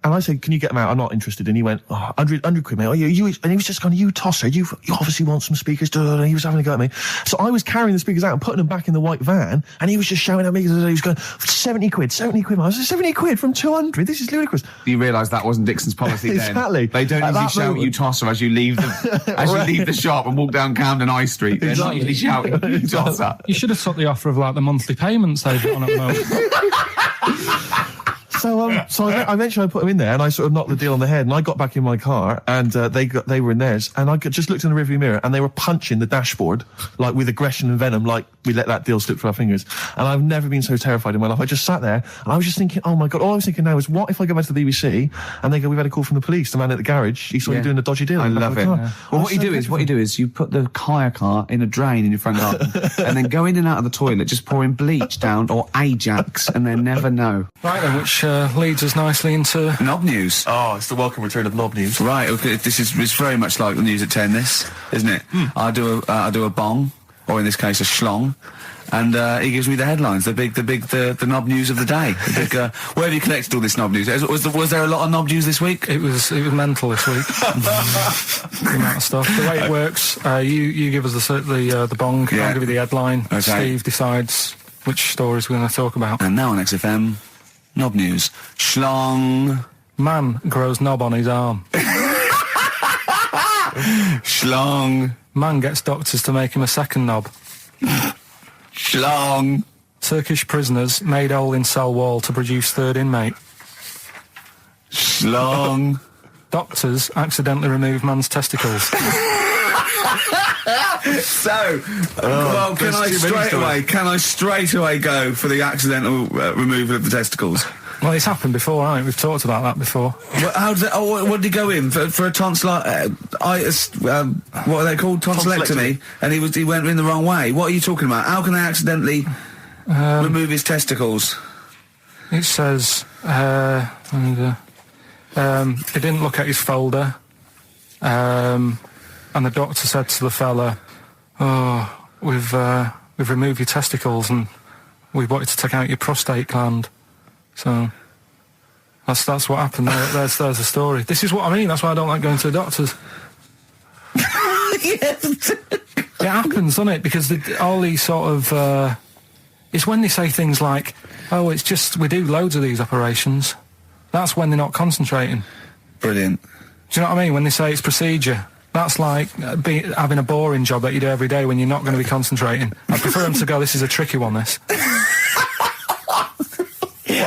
And I said, can you get them out? I'm not interested. And he went, 100 quid, mate. Oh, you, and he was just going, you tosser, you obviously want some speakers. And he was having a go at me. So I was carrying the speakers out and putting them back in the white van. And he was just shouting at me. He was going, 70 quid, 70 quid. I was like, 70 quid from 200? This is ludicrous. You realise that wasn't Dixon's policy then. Exactly. They don't usually shout you tosser as you leave the, leave the shop and walk down Camden High Street. They're not usually shouting you tosser. You should have took the offer of like the monthly payments they've got on at the moment. So I eventually put them in there, and I sort of knocked the deal on the head, and I got back in my car, and they were in theirs, and I just looked in the rearview mirror, and they were punching the dashboard, like with aggression and venom, like we let that deal slip through our fingers. And I've never been so terrified in my life. I just sat there, and I was just thinking, oh my God, all I was thinking now is, what if I go back to the BBC, and they go, we've had a call from the police, the man at the garage, he saw you doing a dodgy deal. I love it. Yeah. Well, what you do is you put the hire car in a drain in your front garden, and then go in and out of the toilet, just pouring bleach down, or Ajax, and then never know. Right then, which leads us nicely into Knob news. Oh, it's the welcome return of Knob news. Right, okay, it's very much like the news at 10, this, isn't it? I do a bong, or in this case a schlong, and he gives me the headlines, the knob news of the day. Where have you collected all this knob news? Was there a lot of knob news this week? it was mental this week. The amount of stuff. The way it works, you give us the bong, Yeah. I'll give you the headline. Okay. Steve decides which stories we're going to talk about. And now on XFM, knob news. Schlong. Man grows knob on his arm. Schlong. Man gets doctors to make him a second knob. Schlong. Turkish prisoners made hole in cell wall to produce third inmate. Schlong. Doctors accidentally remove man's testicles. So, well, can I straight away go for the accidental removal of the testicles? Well, it's happened before, hasn't it? We've talked about that before. How did what did he go in for a tonsillitis? What are they called? Tonsillectomy. And he went in the wrong way. What are you talking about? How can they accidentally remove his testicles? It says he didn't look at his folder, and the doctor said to the fella, "Oh, we've removed your testicles and we wanted to take out your prostate gland." So that's what happened. There's the story. This is what I mean. That's why I don't like going to the doctors. Yes. It happens, doesn't it? Because all these sort of it's when they say things like, "Oh, it's just we do loads of these operations." That's when they're not concentrating. Brilliant. Do you know what I mean? When they say it's procedure, that's like having a boring job that you do every day when you're not going to be concentrating. I prefer them to go, "This is a tricky one, this."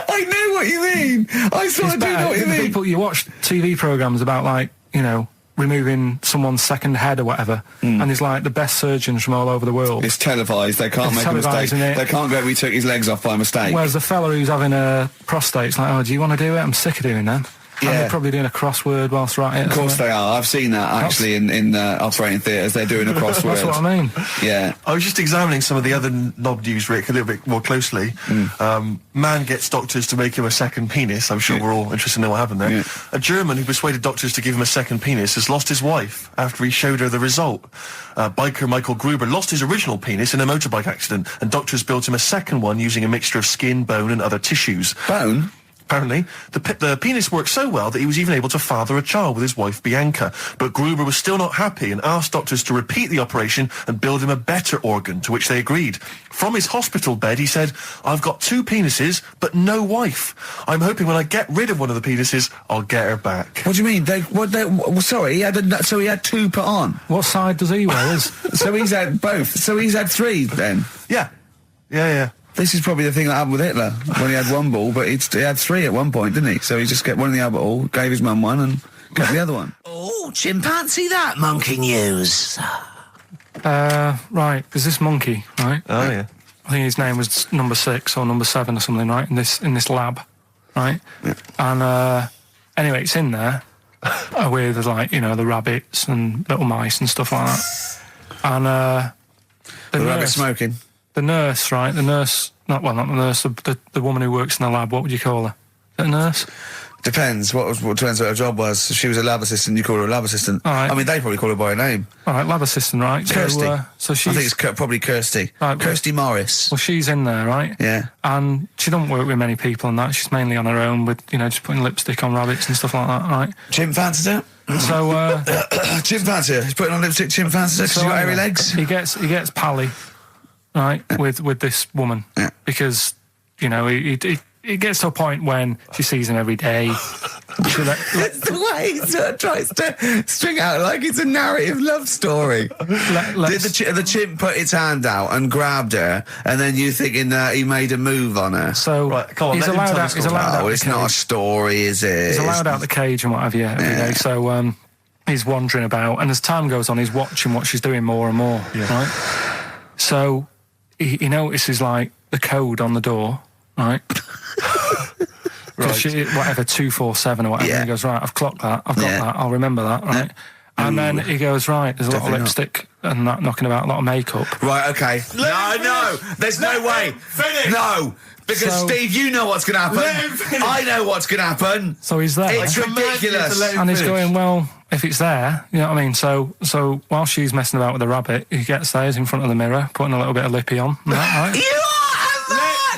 I know what you mean. I sort of do know what you mean. People, you watch TV programmes about, like, you know, removing someone's second head or whatever, and there's like the best surgeons from all over the world. It's televised. They can't make a mistake. They can't go, "We took his legs off by mistake." Whereas the fella who's having a prostate's like, "Oh, do you want to do it? I'm sick of doing them." And Yeah. they're probably doing a crossword whilst writing it. Of course they are. I've seen that actually in operating theatres. They're doing a crossword. That's what I mean. Yeah. I was just examining some of the other knob news, Rick, a little bit more closely. Man gets doctors to make him a second penis. I'm sure we're all interested in knowing what happened there. Yeah. A German who persuaded doctors to give him a second penis has lost his wife after he showed her the result. Biker Michael Gruber lost his original penis in a motorbike accident, and doctors built him a second one using a mixture of skin, bone, and other tissues. Bone? Apparently, the penis worked so well that he was even able to father a child with his wife Bianca. But Gruber was still not happy and asked doctors to repeat the operation and build him a better organ, to which they agreed. From his hospital bed, he said, "I've got 2 penises, but no wife. I'm hoping when I get rid of one of the penises, I'll get her back." What do you mean? Sorry, he had 2 put on. What side does he wear? So he's had both. So he's had 3 then. Yeah. Yeah. This is probably the thing that happened with Hitler when he had 1 ball, but he had 3 at one point, didn't he? So he just kept one in the other ball, gave his mum one, and kept the other one. Oh, chimpanzee, that monkey news. Right, there's this monkey, right? Oh, yeah. I think his name was number 6 or number 7 or something, right? In this lab, right? Yeah. And anyway, it's in there with like the rabbits and little mice and stuff like that. And The rabbit smoking. the nurse, right? The nurse, not the nurse, the woman who works in the lab. What would you call her? Is it a nurse? Depends. What depends what her job was. If she was a lab assistant, you call her a lab assistant. All right. I mean, they probably call her by her name. All right, lab assistant, right? Kirsty. So she's. I think it's probably Kirsty. Right, Kirsty Morris. Well, she's in there, right? Yeah. And she don't work with many people and that. She's mainly on her own with, just putting lipstick on rabbits and stuff like that, right? Chimp fancies her. So, Chimp fancies her. He's putting on lipstick. Chimp fancies her because she's got hairy legs. He gets pally, right, with this woman. Yeah. Because, it gets to a point when she sees him every day. It's the way he sort of tries to string out like it's a narrative love story. Did the chimp put its hand out and grabbed her, and then you thinking that he made a move on her? So Right, come on, he's let him allowed tell out. the He's story. allowed out. Oh, the it's not a cage. story, is it? He's allowed out the cage and what have you every day. So he's wandering about, and as time goes on, he's watching what she's doing more and more. Right. So he notices like the code on the door, right? Because whatever 247 or whatever. Yeah. He goes, right, I've clocked that. I've got that. I'll remember that. Right. And then he goes, right, there's a lot of Definitely not. lipstick and that knocking about, a lot of makeup. Right, okay. No, there's no way. Finish. No, because So- Steve, you know what's going to happen. Let him finish. I know what's going to happen. So he's there. It's ridiculous. And he's going, well, if it's there, you know what I mean? So while she's messing about with the rabbit, he gets there, he's in front of the mirror, putting a little bit of lippy on. Right? You are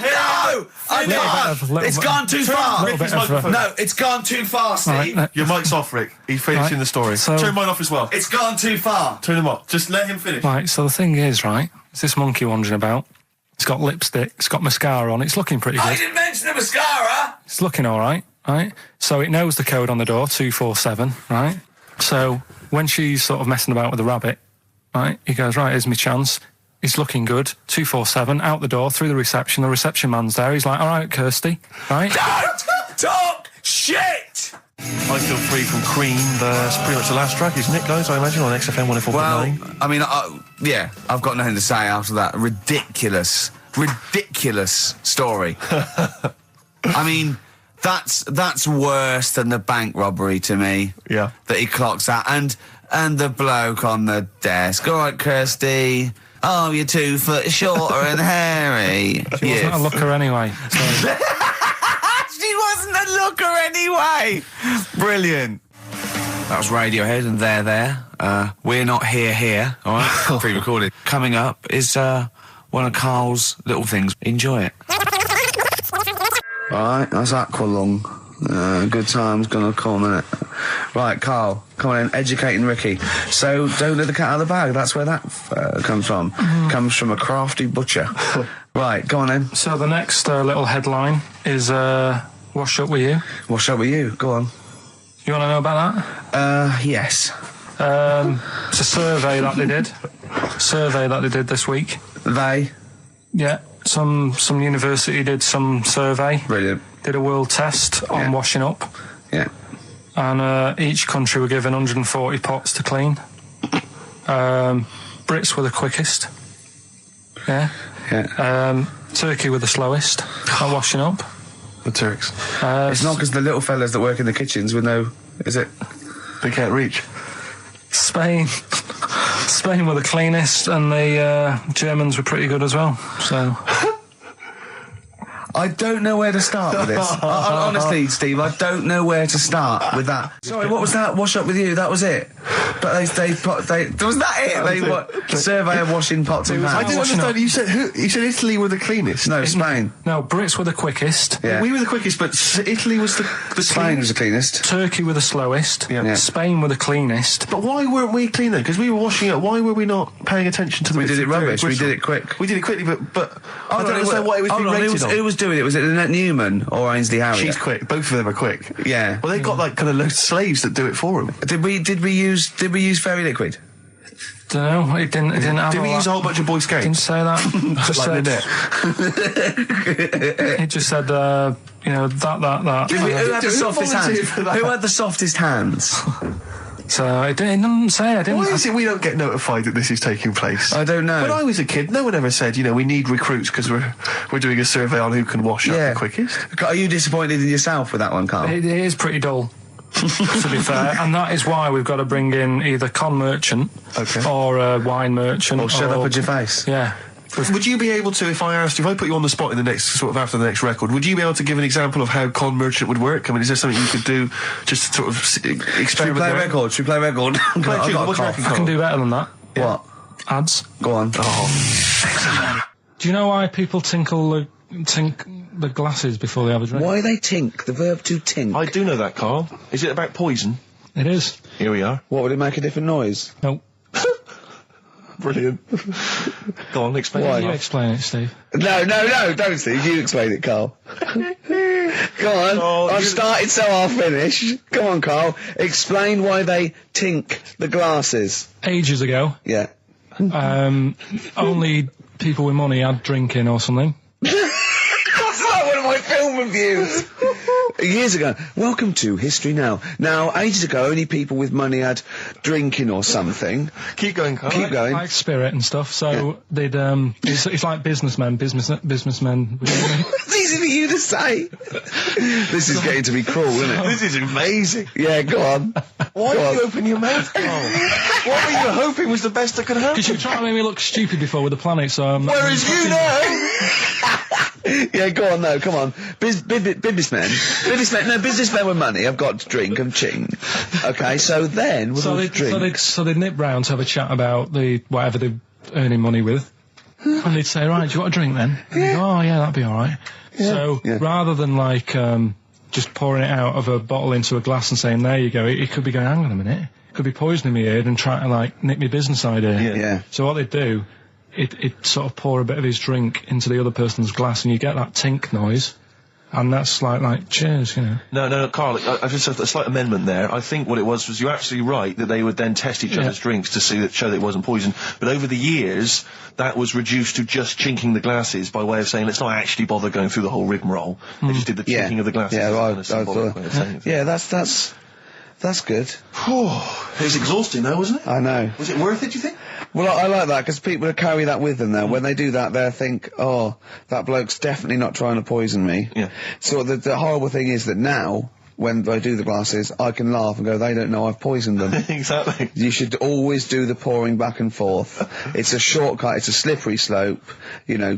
no! I can't. It's gone too far. Little bit of a- No, it's gone too far, Steve. Right, Your mic's off, Rick. He's finishing Right. the story. So- Turn mine off as well. It's gone too far. Turn him off. Just let him finish. Right, so the thing is, right, it's this monkey wandering about. It's got lipstick, it's got mascara on, it's looking pretty I good. didn't mention the mascara. It's looking all right, right? So it knows the code on the door, 247, right? So when she's sort of messing about with the rabbit, right, he goes, right, here's my chance. He's looking good, 247, out the door, through the reception man's there. He's like, all right, Kirsty, right? Don't talk shit. I Feel Free from Cream. That's pretty much the last track, isn't it, guys? I imagine on XFM 104.9. Well, I mean, yeah, I've got nothing to say after that ridiculous story. I mean, that's worse than the bank robbery to me. Yeah. That he clocks that, and the bloke on the desk. All right, Kirsty. Oh, you're 2 foot shorter and hairy. She wasn't a looker anyway. So. She wasn't a looker anyway. Brilliant. That was Radiohead and They're There. We're Not Here. All right, pre-recorded. Coming up is one of Carl's little things. Enjoy it. All right, that's Aqualung. Good time's gonna come, innit? Right, Carl, come on in, educating Ricky. So, don't let the cat out of the bag, that's where that comes from. Comes from a crafty butcher. Right, go on then. So the next little headline is Wash Up With You. What's up with you? Go on. You want to know about that? Yes. It's a survey that they did this week. They. Yeah, some university did some survey. Brilliant. Did a world test on washing up, Yeah. and each country were given 140 pots to clean. Brits were the quickest. Yeah. Yeah. Turkey were the slowest at washing up. The Turks. It's not because the little fellas that work in the kitchens with no... Is it? They can't reach. Spain were the cleanest, and the Germans were pretty good as well. So I don't know where to start with this. Honestly, Steve, I don't know where to start with that. Sorry, what was that? Wash up with you? That was it. But was that it? Survey of washing pots and pans. I didn't understand. You said who? You said Italy were the cleanest. No, Spain. No, Brits were the quickest. Yeah. We were the quickest, but Italy was the Spain was the cleanest. Turkey were the slowest. Yeah. Spain were the cleanest. But why weren't we clean then? Because we were washing up. Why were we not paying attention to the? We did it rubbish. We Bristol? did it quick. We did it quickly, but I don't understand why it was being rated on. Who was doing it? Was it Annette Newman or Ainsley Harriott? She's quick. Both of them are quick. Yeah. Well, they've got like kind of loads of slaves that do it for them. Did we use fairy liquid? Don't know. It didn't have. Did we use a whole bunch of Boy Scouts? Didn't say that. Just like said, it just said, that. Who had the softest hands? Who had the softest hands? So it didn't say. I didn't. Why is it we don't get notified that this is taking place? I don't know. When I was a kid, no one ever said, we need recruits because we're doing a survey on who can wash up the quickest. Are you disappointed in yourself with that one, Carl? It is pretty dull, to be fair, and that is why we've got to bring in either con merchant or a wine merchant. Or shut up at your face. Yeah. Would you be able to, if I put you on the spot in the next, after the next record, would you be able to give an example of how con merchant would work? I mean, is there something you could do just to sort of experiment? Should we play record? I can do better than that. Yeah. What? Ads. Go on. Oh. Do you know why people tink the glasses before they have a drink? Why they tink? The verb to tink. I do know that, Carl. Is it about poison? It is. Here we are. What, would it make a different noise? Nope. Brilliant. Go on, explain Why? it. You explain it, Steve. No, don't, Steve. You explain it, Carl. Go on. Oh, I've started, so I'll finish. Go on, Carl. Explain why they tink the glasses. Ages ago, Yeah. only people with money had drinking or something. That's like one of my film reviews. Years ago. Welcome to History Now. Now, ages ago, only people with money had drinking or something. Keep going, Carl. Keep going. Like spirit and stuff. So they'd it's like businessmen. It's easy for you to say. This is getting to be cruel, isn't it? This is amazing. Yeah, go on. Why did you open your mouth, Carl? What were you hoping was the best that could happen? Because you were trying to make me look stupid before with the planet, so I'm... Whereas you know... Yeah, go on, no, come on. Businessmen with money have got to drink and ching. Okay, so then we'll drink. So they'd nip round to have a chat about whatever they're earning money with. And they'd say, right, do you want a drink then? And they'd go, oh yeah, that'd be alright. Yeah. So rather than just pouring it out of a bottle into a glass and saying, there you go, it could be going, hang on a minute, it could be poisoning me head and trying to nick my business idea. Yeah. So what they'd do, it sort of pour a bit of his drink into the other person's glass and you get that tink noise. And that's like cheers, No, Carl, I just have a slight amendment there. I think what it was you're absolutely right that they would then test each other's drinks to show that it wasn't poison. But over the years, that was reduced to just chinking the glasses by way of saying, let's not actually bother going through the whole rigmarole. They just did the chinking of the glasses. Yeah, that's good. It was exhausting though, wasn't it? I know. Was it worth it, do you think? Well, I like that, because people carry that with them now. When they do that, they'll think, oh, that bloke's definitely not trying to poison me. Yeah. So the horrible thing is that now, when I do the glasses, I can laugh and go, they don't know I've poisoned them. Exactly. You should always do the pouring back and forth. It's a shortcut, it's a slippery slope.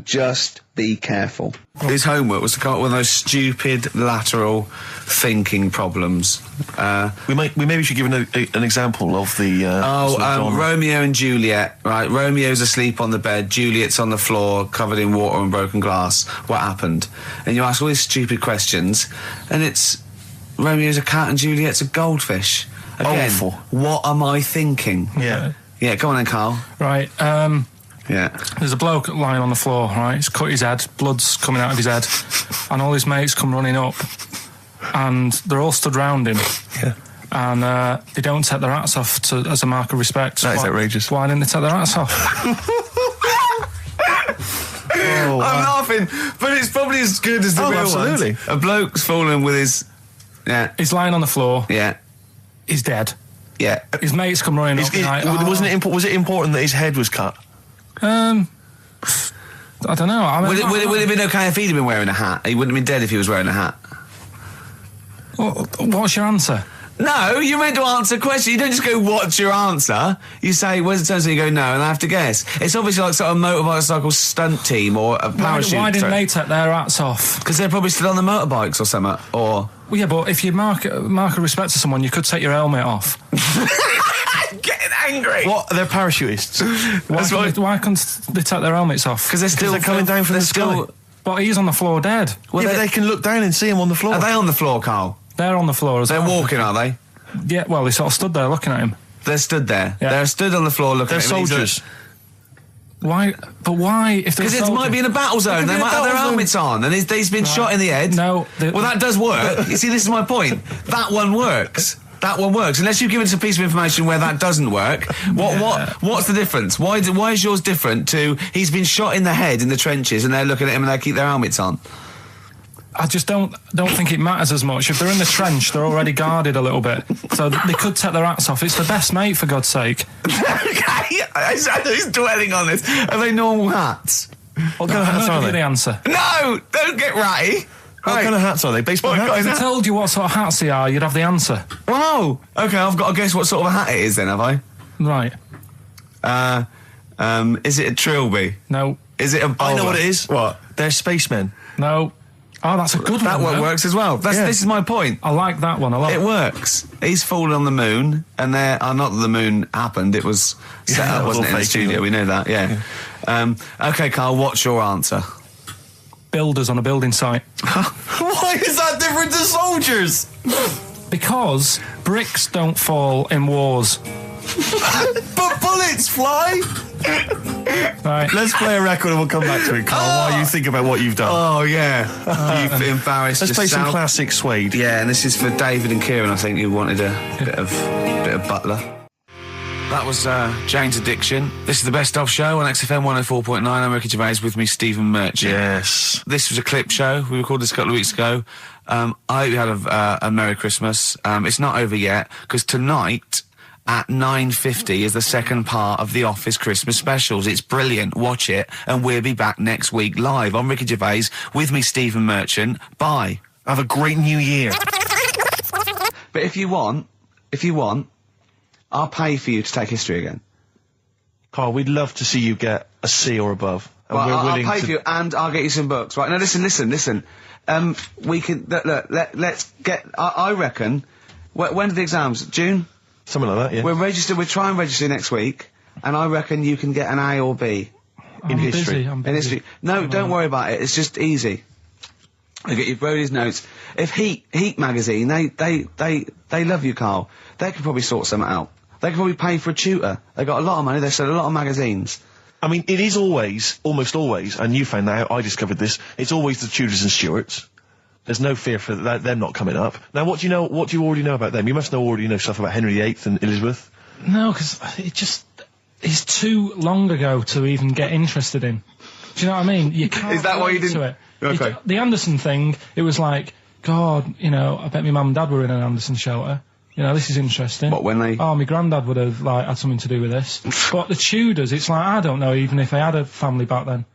Just be careful. His homework was to come up with those stupid lateral thinking problems. We maybe should give an example of the... Romeo and Juliet, right? Romeo's asleep on the bed, Juliet's on the floor, covered in water and broken glass. What happened? And you ask all these stupid questions, and it's... Romeo's a cat and Juliet's a goldfish. Again, awful. What am I thinking? Yeah. Yeah, go on then, Carl. Right, yeah. There's a bloke lying on the floor, right? He's cut his head, blood's coming out of his head, and all his mates come running up, and they're all stood round him. Yeah. And they don't take their hats off as a mark of respect. That is outrageous. Why didn't they take their hats off? I'm laughing, but it's probably as good as the real absolutely. ones. A bloke's fallen with his... Yeah. He's lying on the floor. Yeah. He's dead. Yeah. His mates come running up. Was it important that his head was cut? I don't know. I mean, Would it have been okay if he'd been wearing a hat? He wouldn't have been dead if he was wearing a hat. What's your answer? No, you're meant to answer questions. You don't just go, what's your answer? You say, where's the turn? You go, no, and I have to guess. It's obviously like sort of motorcycle stunt team or a parachute. Why didn't they take their hats off? Because they're probably still on the motorbikes or something, or... Well, yeah, but if you mark a respect to someone, you could take your helmet off. Getting angry! What? They're parachutists. Why can't they take their helmets off? Because they're coming down from the sky. But he's on the floor dead. Well, but they can look down and see him on the floor. Are they on the floor, Carl? They're on the floor as well. They're walking, are they? Yeah, well, they sort of stood there looking at him. They're stood there. Yeah. They're stood on the floor looking at him. They're soldiers. Why? But why? If Because it might be in a battle zone. They might have their helmets on, and he's been shot in the head. No. Well, that does work. You see, this is my point. That one works. That one works. Unless you've given us a piece of information where that doesn't work. What's the difference? Why is yours different to he's been shot in the head in the trenches and they're looking at him and they keep their helmets on? I just don't think it matters as much. If they're in the trench, they're already guarded a little bit. So they could take their hats off. It's the best mate, for God's sake. Okay, he's dwelling on this. Are they normal hats? What kind of hats are they? The answer. No! Don't get ratty! What kind of hats are they? Baseball hats? If I told you what sort of hats they are, you'd have the answer. Wow! Okay, I've got to guess what sort of a hat it is then, have I? Right. Is it a trilby? No. Is it a bowler? I know what it is. What? They're spacemen. No. Oh, that's a good That one. one works as well. This is my point. I like that one a lot. It works. He's fallen on the moon, and not that the moon happened, it was set up, wasn't it, in the studio? We know that, yeah. Okay, Carl, what's your answer? Builders on a building site. Why is that different to soldiers? Because bricks don't fall in wars. But bullets fly! Right. Let's play a record and we'll come back to it, Carl, while you think about what you've done. Oh, yeah. You've embarrassed Let's play some yourself. classic Suede. Yeah, and this is for David and Kieran, I think, who wanted a bit of Butler. That was Jane's Addiction. This is the Best Of Show on XFM 104.9. I'm Ricky Gervais, with me Stephen Merchant. Yes. This was a clip show. We recorded this a couple of weeks ago. I hope you had a Merry Christmas. It's not over yet, because tonight at 9:50 is the second part of The Office Christmas specials. It's brilliant. Watch it, and we'll be back next week live. I'm Ricky Gervais, with me Stephen Merchant. Bye. Have a great new year. But if you want, I'll pay for you to take history again. Carl, we'd love to see you get a C or above. And Well, we're I'll willing pay to... for you, and I'll get you some books. Right, now listen. We can, let's get, I reckon, when are the exams? June? Something like that, yeah. We'll try and register next week, and I reckon you can get an A or B. I'm history. I'm In history. No, don't worry about it, it's just easy. I get you Brody's notes. If Heat magazine, they love you, Carl. They could probably sort something out. They could probably pay for a tutor. They got a lot of money, they sell a lot of magazines. I mean, it is almost always, and you found that out, I discovered this, it's always the Tudors and Stuarts. There's no fear for them not coming up. Now, what do you already know about them? You must already know stuff about Henry VIII and Elizabeth. No, because it's too long ago to even get interested in. Do you know what I mean? You can't. Is that why you relate didn't- to it. Okay. The Anderson thing, it was like, God, I bet my mum and dad were in an Anderson shelter. This is interesting. What, when they... Oh, my granddad would have, had something to do with this. But the Tudors, it's like, I don't know even if they had a family back then.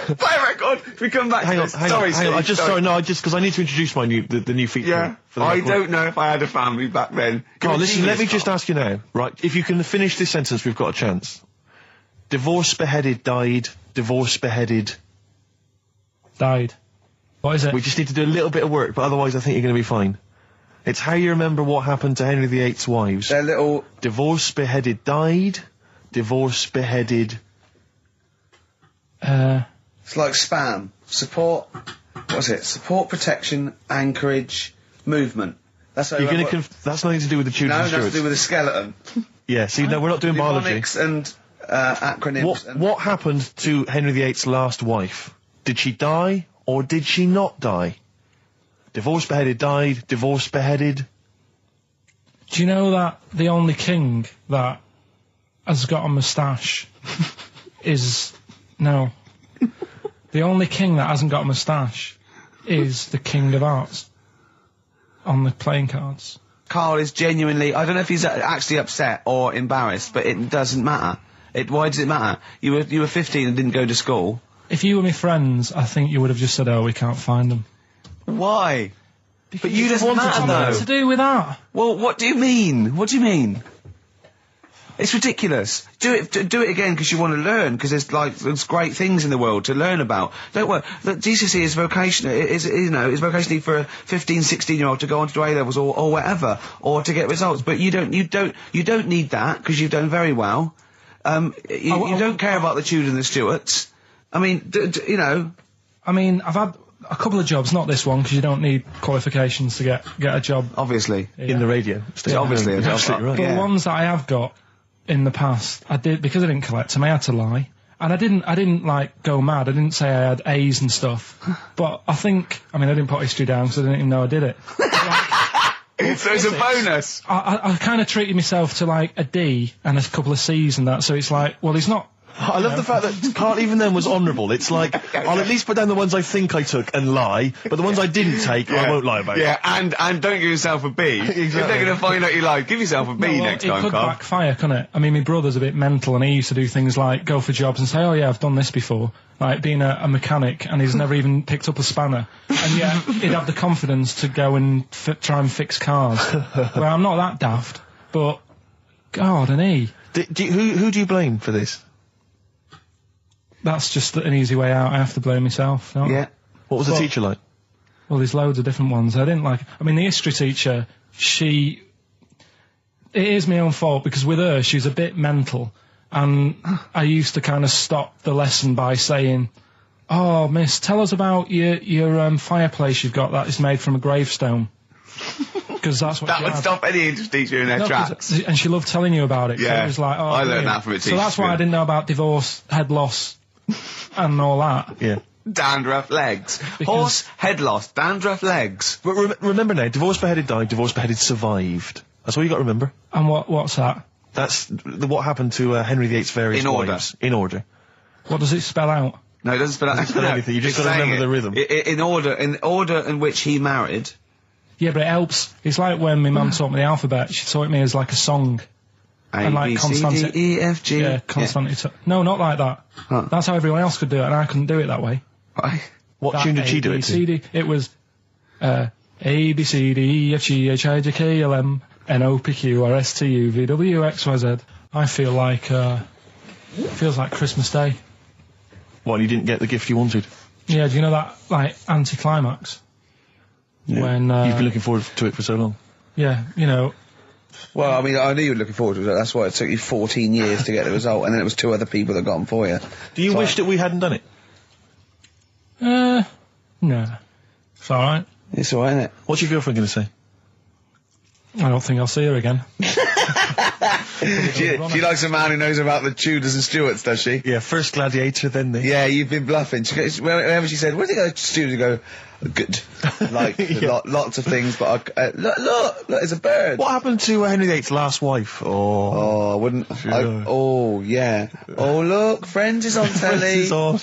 Play record. If we come back Hang to on, this. hang Sorry, on, hang on. Steve, Because I need to introduce the new feature. Yeah, For the I record. don't know if I had a family back then. Carl, listen, let me Carl. just ask you now, right? If you can finish this sentence, we've got a chance. Divorced, beheaded, died. Divorced, beheaded. Died. What is it? We just need to do a little bit of work, but otherwise I think you're going to be fine. It's how you remember what happened to Henry VIII's wives. They're little... Divorced, beheaded, died. Divorced, beheaded. It's like spam. Support... What's it? Support, protection, anchorage, movement. That's how You're going to that's nothing to do with the Tudors No, and nothing Stuarts. to do with the skeleton. Yeah, see, no, we're not doing biology. Mnemonics and acronyms. What happened to Henry VIII's last wife? Did she die, or did she not die? Divorced, beheaded, died. Divorced, beheaded. Do you know that the only king that has got a moustache is... No. The only king that hasn't got a moustache is the King of Hearts on the playing cards. Carl is genuinely... I don't know if he's actually upset or embarrassed, but it doesn't matter. Why does it matter? You were 15 and didn't go to school. If you were my friends, I think you would have just said, "Oh, we can't find them." Why? But you doesn't matter though. What's to do with that? Well, what do you mean? What do you mean? It's ridiculous. Do it again because you want to learn. Because there's great things in the world to learn about. Don't worry. Look, GCSE is vocational. Is vocationally for a 15, 16-year-old to go on to do A levels or whatever, or to get results. But you don't need that because you've done very well. You don't care about the Tudors and the Stuarts. I mean, I mean, I've had a couple of jobs, not this one, because you don't need qualifications to get a job. Obviously. Yeah. In the radio. Yeah, obviously. You're absolutely right. But the ones that I have got in the past, I did, because I didn't collect them, I had to lie. And I didn't like go mad. I didn't say I had A's and stuff. But I didn't put history down because I didn't even know I did it. So it's a bonus. I kind of treated myself to like a D and a couple of C's and that, so it's like, well, he's not. I love the fact that Carl even then was honourable. It's like, I'll at least put down the ones I think I took and lie, but the ones I didn't take, I won't lie about. Yeah, and don't give yourself a B. Exactly. If they're going to find out you lied, give yourself a B next time, It could Carl. backfire, couldn't it? I mean, my brother's a bit mental, and he used to do things like go for jobs and say, "Oh yeah, I've done this before," like being a mechanic, and he's never even picked up a spanner, and yet he'd have the confidence to go and try and fix cars. Well, I'm not that daft, but God, and he. Who do you blame for this? That's just an easy way out. I have to blame myself. No? Yeah. What was the teacher like? Well, there's loads of different ones. I didn't like. I mean, the history teacher, it is my own fault because with her, she's a bit mental, and I used to kind of stop the lesson by saying, "Oh, miss, tell us about your fireplace you've got that is made from a gravestone." Because that's what that would stop any English teacher in their tracks. And she loved telling you about it. Yeah. It was like, oh, I learned brilliant. that from a teacher. So that's why I didn't know about divorce, head loss, and all that. Yeah. Dandruff legs. Horse, head loss, dandruff legs. But remember now, divorce beheaded died, divorce beheaded survived. That's all you got to remember. And what's that? That's what happened to Henry VIII's various wives. In order. What does it spell out? No, it doesn't spell out anything. You just it's got to remember saying the rhythm. In order in which he married. Yeah, but it helps. It's like when my mum taught me the alphabet. She taught me as like a song. A, B, C, D, E, F, G. Yeah, constantly. No, not like that. Huh. That's how everyone else could do it, and I couldn't do it that way. Why? What tune did she do it to? A, B, C, D. It was A, B, C, D, E, F, G, H, I, J, K, L, M, N, O, P, Q, R, S, T, U, V, W, X, Y, Z. I feel like, feels like Christmas Day. Well, you didn't get the gift you wanted. Yeah, do you know that, like, anticlimax? Yeah. When, You've been looking forward to it for so long. Yeah, you know. Well, I mean, I knew you were looking forward to it. That's why it took you 14 years to get the result, and then it was 2 other people that got them for you. Do you wish that we hadn't done it? No. It's alright. It's alright, isn't it? What's your girlfriend going to say? I don't think I'll see her again. She likes a man who knows about the Tudors and Stuarts, does she? Yeah, first gladiator, then the... Yeah, you've been bluffing. Whenever she said, "Where did you go to Stuarts?" You go, "Good." Like, lots of things, but look, it's a bird. What happened to Henry VIII's last wife? Oh, I wouldn't... oh, yeah. Oh, look, Friends is on telly. Friends is on.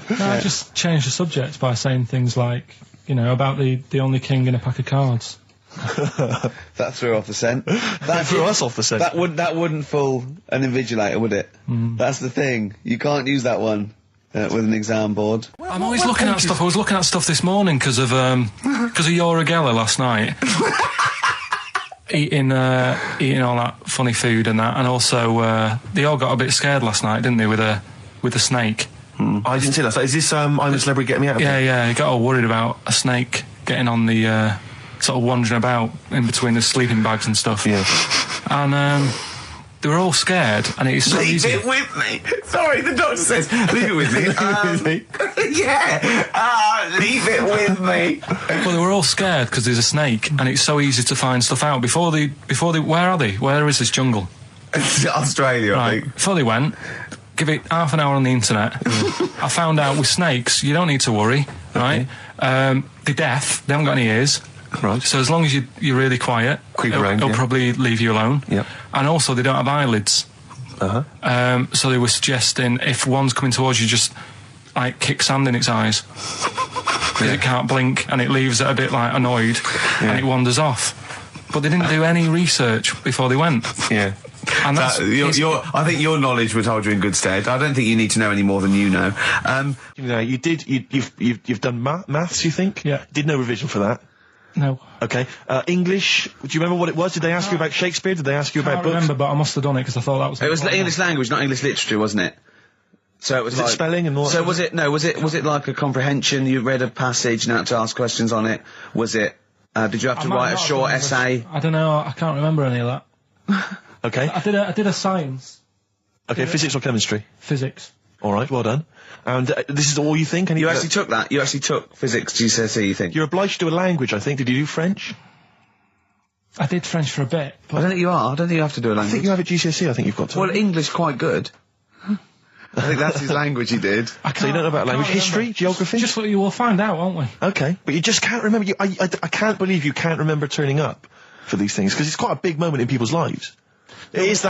No, I just changed the subject by saying things like, you know, about the only king in a pack of cards. That threw off the scent. That threw us off the scent. That wouldn't fool an invigilator, would it? That's the thing. You can't use that one with an exam board. I'm always looking at stuff. I was looking at stuff this morning because of Yoragella last night. eating all that funny food and that, and also they all got a bit scared last night, didn't they, with a snake? I didn't see that. So is this I'm a Celebrity, Get Me Out of Here? Yeah, he got all worried about a snake getting on the sort of wandering about in between the sleeping bags and stuff. Yeah. And they were all scared, and it's so easy. Leave it with me. Sorry, the doctor says, leave it with me. Yeah. Leave it with me. Well, they were all scared because there's a snake, and it's so easy to find stuff out. Before they, where are they? Where is this jungle? It's Australia, I Right. think. Before they went, give it half an hour on the internet. I found out with snakes, you don't need to worry, right? They're deaf. They haven't got any ears. Right. So as long as you're really quiet, Creep around, they'll yeah. probably leave you alone. Yep. And also, they don't have eyelids. Uh-huh. So they were suggesting if one's coming towards you, just like kick sand in its eyes because it can't blink, and it leaves it a bit like annoyed, and it wanders off. But they didn't do any research before they went. Yeah. And that's I think your knowledge would hold you in good stead. I don't think you need to know any more than you know. You've done maths, you think? Yeah. Did no revision for that? no. Okay. English, do you remember what it was? Did they ask you about Shakespeare? Did they ask you I about can't books? remember, but I must have done it because I thought that was. It was English language, not English literature, wasn't it? So it was it like spelling and all that So sort was it? No, was it like a comprehension? You read a passage and had to ask questions on it. Was it? Did you have to I might write a not have short done essay? I don't know. I can't remember any of that. Okay. I did a science, Okay, physics or chemistry? physics. All right, well done. And this is all you think? You actually took that. You actually took physics GCSE. You think? You're obliged to do a language, I think. Did you do French? I did French for a bit, I don't think you are. I don't think you have to do a I language. think you have a GCSE, I think you've got to. Well, English quite good. I think that's his language he did. So you don't know about language? History? Geography? Just what you will find out, won't we? Okay, but you just can't remember. I can't believe you can't remember turning up for these things, because it's quite a big moment in people's lives. It is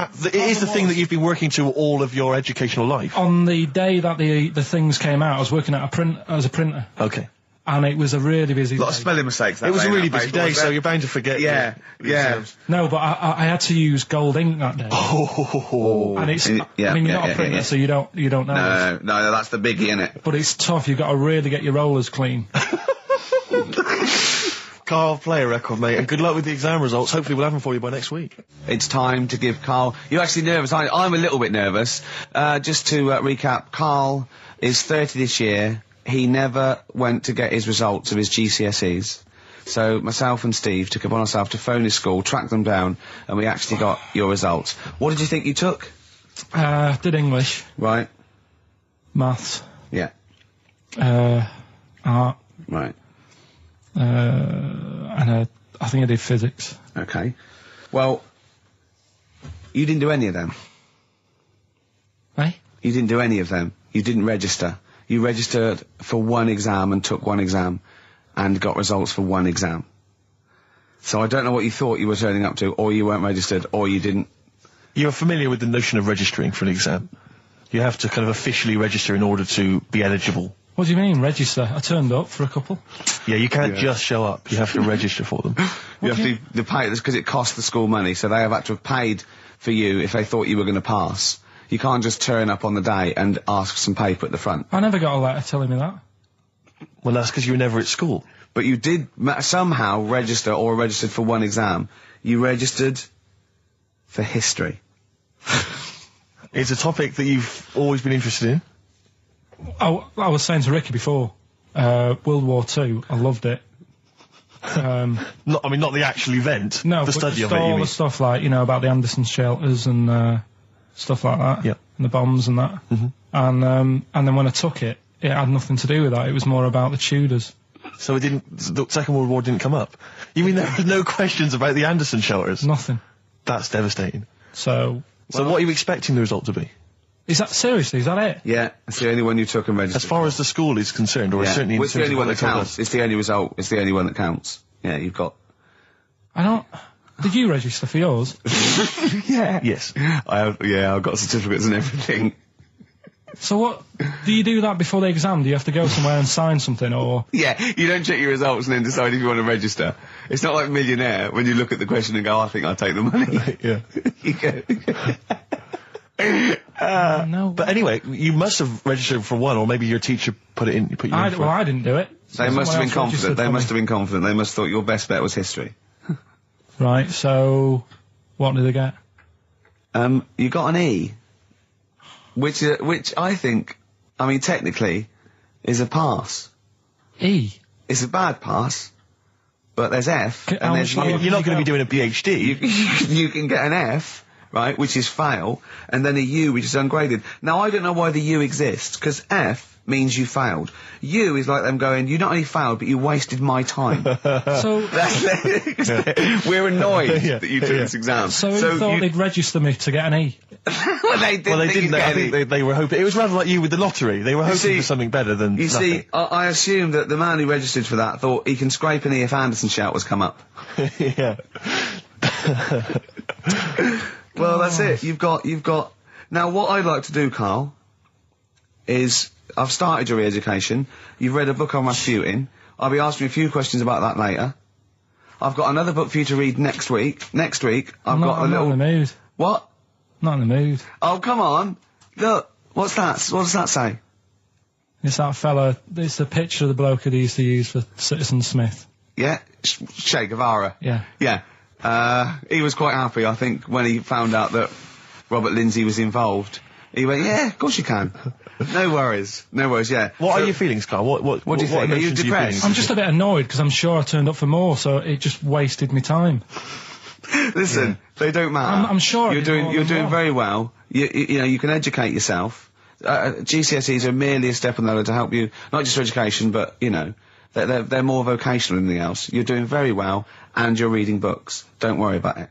the thing that you've been working to all of your educational life. On the day that the things came out, I was working at as a printer, Okay. and it was a really busy A lot day. of spelling mistakes. That It was day, a really that busy paper, day, wasn't so it? you're bound to forget. Yeah, the yeah. terms. No, but I had to use gold ink that day, Oh. and it's. Yeah, I mean, you're yeah, not yeah, a printer, yeah. so you don't know. No, that's the biggie, innit? But it's tough. You've got to really get your rollers clean. Carl, play a record, mate, and good luck with the exam results. Hopefully we'll have them for you by next week. It's time to give Carl... You're actually nervous. I'm a little bit nervous. Just to recap, Carl is 30 this year. He never went to get his results of his GCSEs. So myself and Steve took it upon ourselves to phone his school, track them down, and we actually got your results. What did you think you took? Did English, Right. maths, Yeah. art, Right. and I think I did physics. Okay. Well, you didn't do any of them. Eh? You didn't do any of them. You didn't register. You registered for one exam and took one exam and got results for one exam. So I don't know what you thought you were turning up to, or you weren't registered, or you didn't. You're familiar with the notion of registering for an exam. You have to kind of officially register in order to be eligible. What do you mean, register? I turned up for a couple. Yeah, you can't just show up. You have to register for them. You have to pay this because it costs the school money, so they have had to have paid for you if they thought you were going to pass. You can't just turn up on the day and ask for some paper at the front. I never got a letter telling me that. Well, that's because you were never at school. But you did somehow register or registered for one exam. You registered for history. It's a topic that you've always been interested in. I was saying to Ricky before, World War II, I loved it. Not the actual event. No, the but study just of it. You all mean? the stuff like, about the Anderson shelters and stuff like that. Yeah. And the bombs and that. Mm-hmm. And then when I took it, it had nothing to do with that. It was more about the Tudors. So the Second World War didn't come up. You mean there were no questions about the Anderson shelters? Nothing. That's devastating. So So what are you expecting the result to be? is that it? Yeah, it's the only one you took and registered. As far as the school is concerned, or yeah. certainly in Well, it's the terms only of one what that they told counts. us. It's the only result. It's the only one that counts. Yeah, you've got. I don't. Did you register for yours? Yeah. Yes. I've got certificates and everything. So what? Do you do that before the exam? Do you have to go somewhere and sign something, or? Yeah, you don't check your results and then decide if you want to register. It's not like Millionaire when you look at the question and go, I think I'll take the money. Yeah. You go. No. But anyway, you must have registered for one, or maybe your teacher put you in for Well, I didn't do it. They must have been confident. They must have been confident. They must have thought your best bet was history. Right, so what did they get? You got an E. Which I think, technically, is a pass. E. It's a bad pass, but there's F, How and there's much U. lower You're not going to be doing a PhD. You can get an F, right, which is fail, and then a U, which is ungraded. Now, I don't know why the U exists, because F means you failed. U is like them going, you not only failed, but you wasted my time. So We're annoyed Yeah, that you took this exam. So who thought they'd register me to get an E? Well, they didn't. Well, they didn't. I think they were hoping. It was rather like you with the lottery. They were hoping see- for something better than You nothing. see, I assume that the man who registered for that thought he can scrape an E if Anderson shouters come up. Yeah. Well, that's it. You've got. Now, what I'd like to do, Carl, is I've started your re-education. You've read a book on Rasputin. I'll be asking you a few questions about that later. I've got another book for you to read next week. Next week, I've got a I'm little. not in the mood. What? Not in the mood. Oh, come on. Look, what's that? What does that say? It's that fella. It's the picture of the bloke that he used to use for Citizen Smith. Yeah? Che Guevara. Yeah. Yeah. He was quite happy, I think, when he found out that Robert Lindsay was involved. He went, yeah, of course you can. No worries, yeah. What are your feelings, Carl? What do you think? Are you emotions depressed? feeling? I'm just a bit annoyed because I'm sure I turned up for more, so it just wasted me time. Listen, they don't matter. I'm sure you're doing very well. You know, you can educate yourself. GCSEs are merely a step on the ladder to help you, not just for education, but, you know, they're more vocational than anything else. You're doing very well, and you're reading books. Don't worry about it.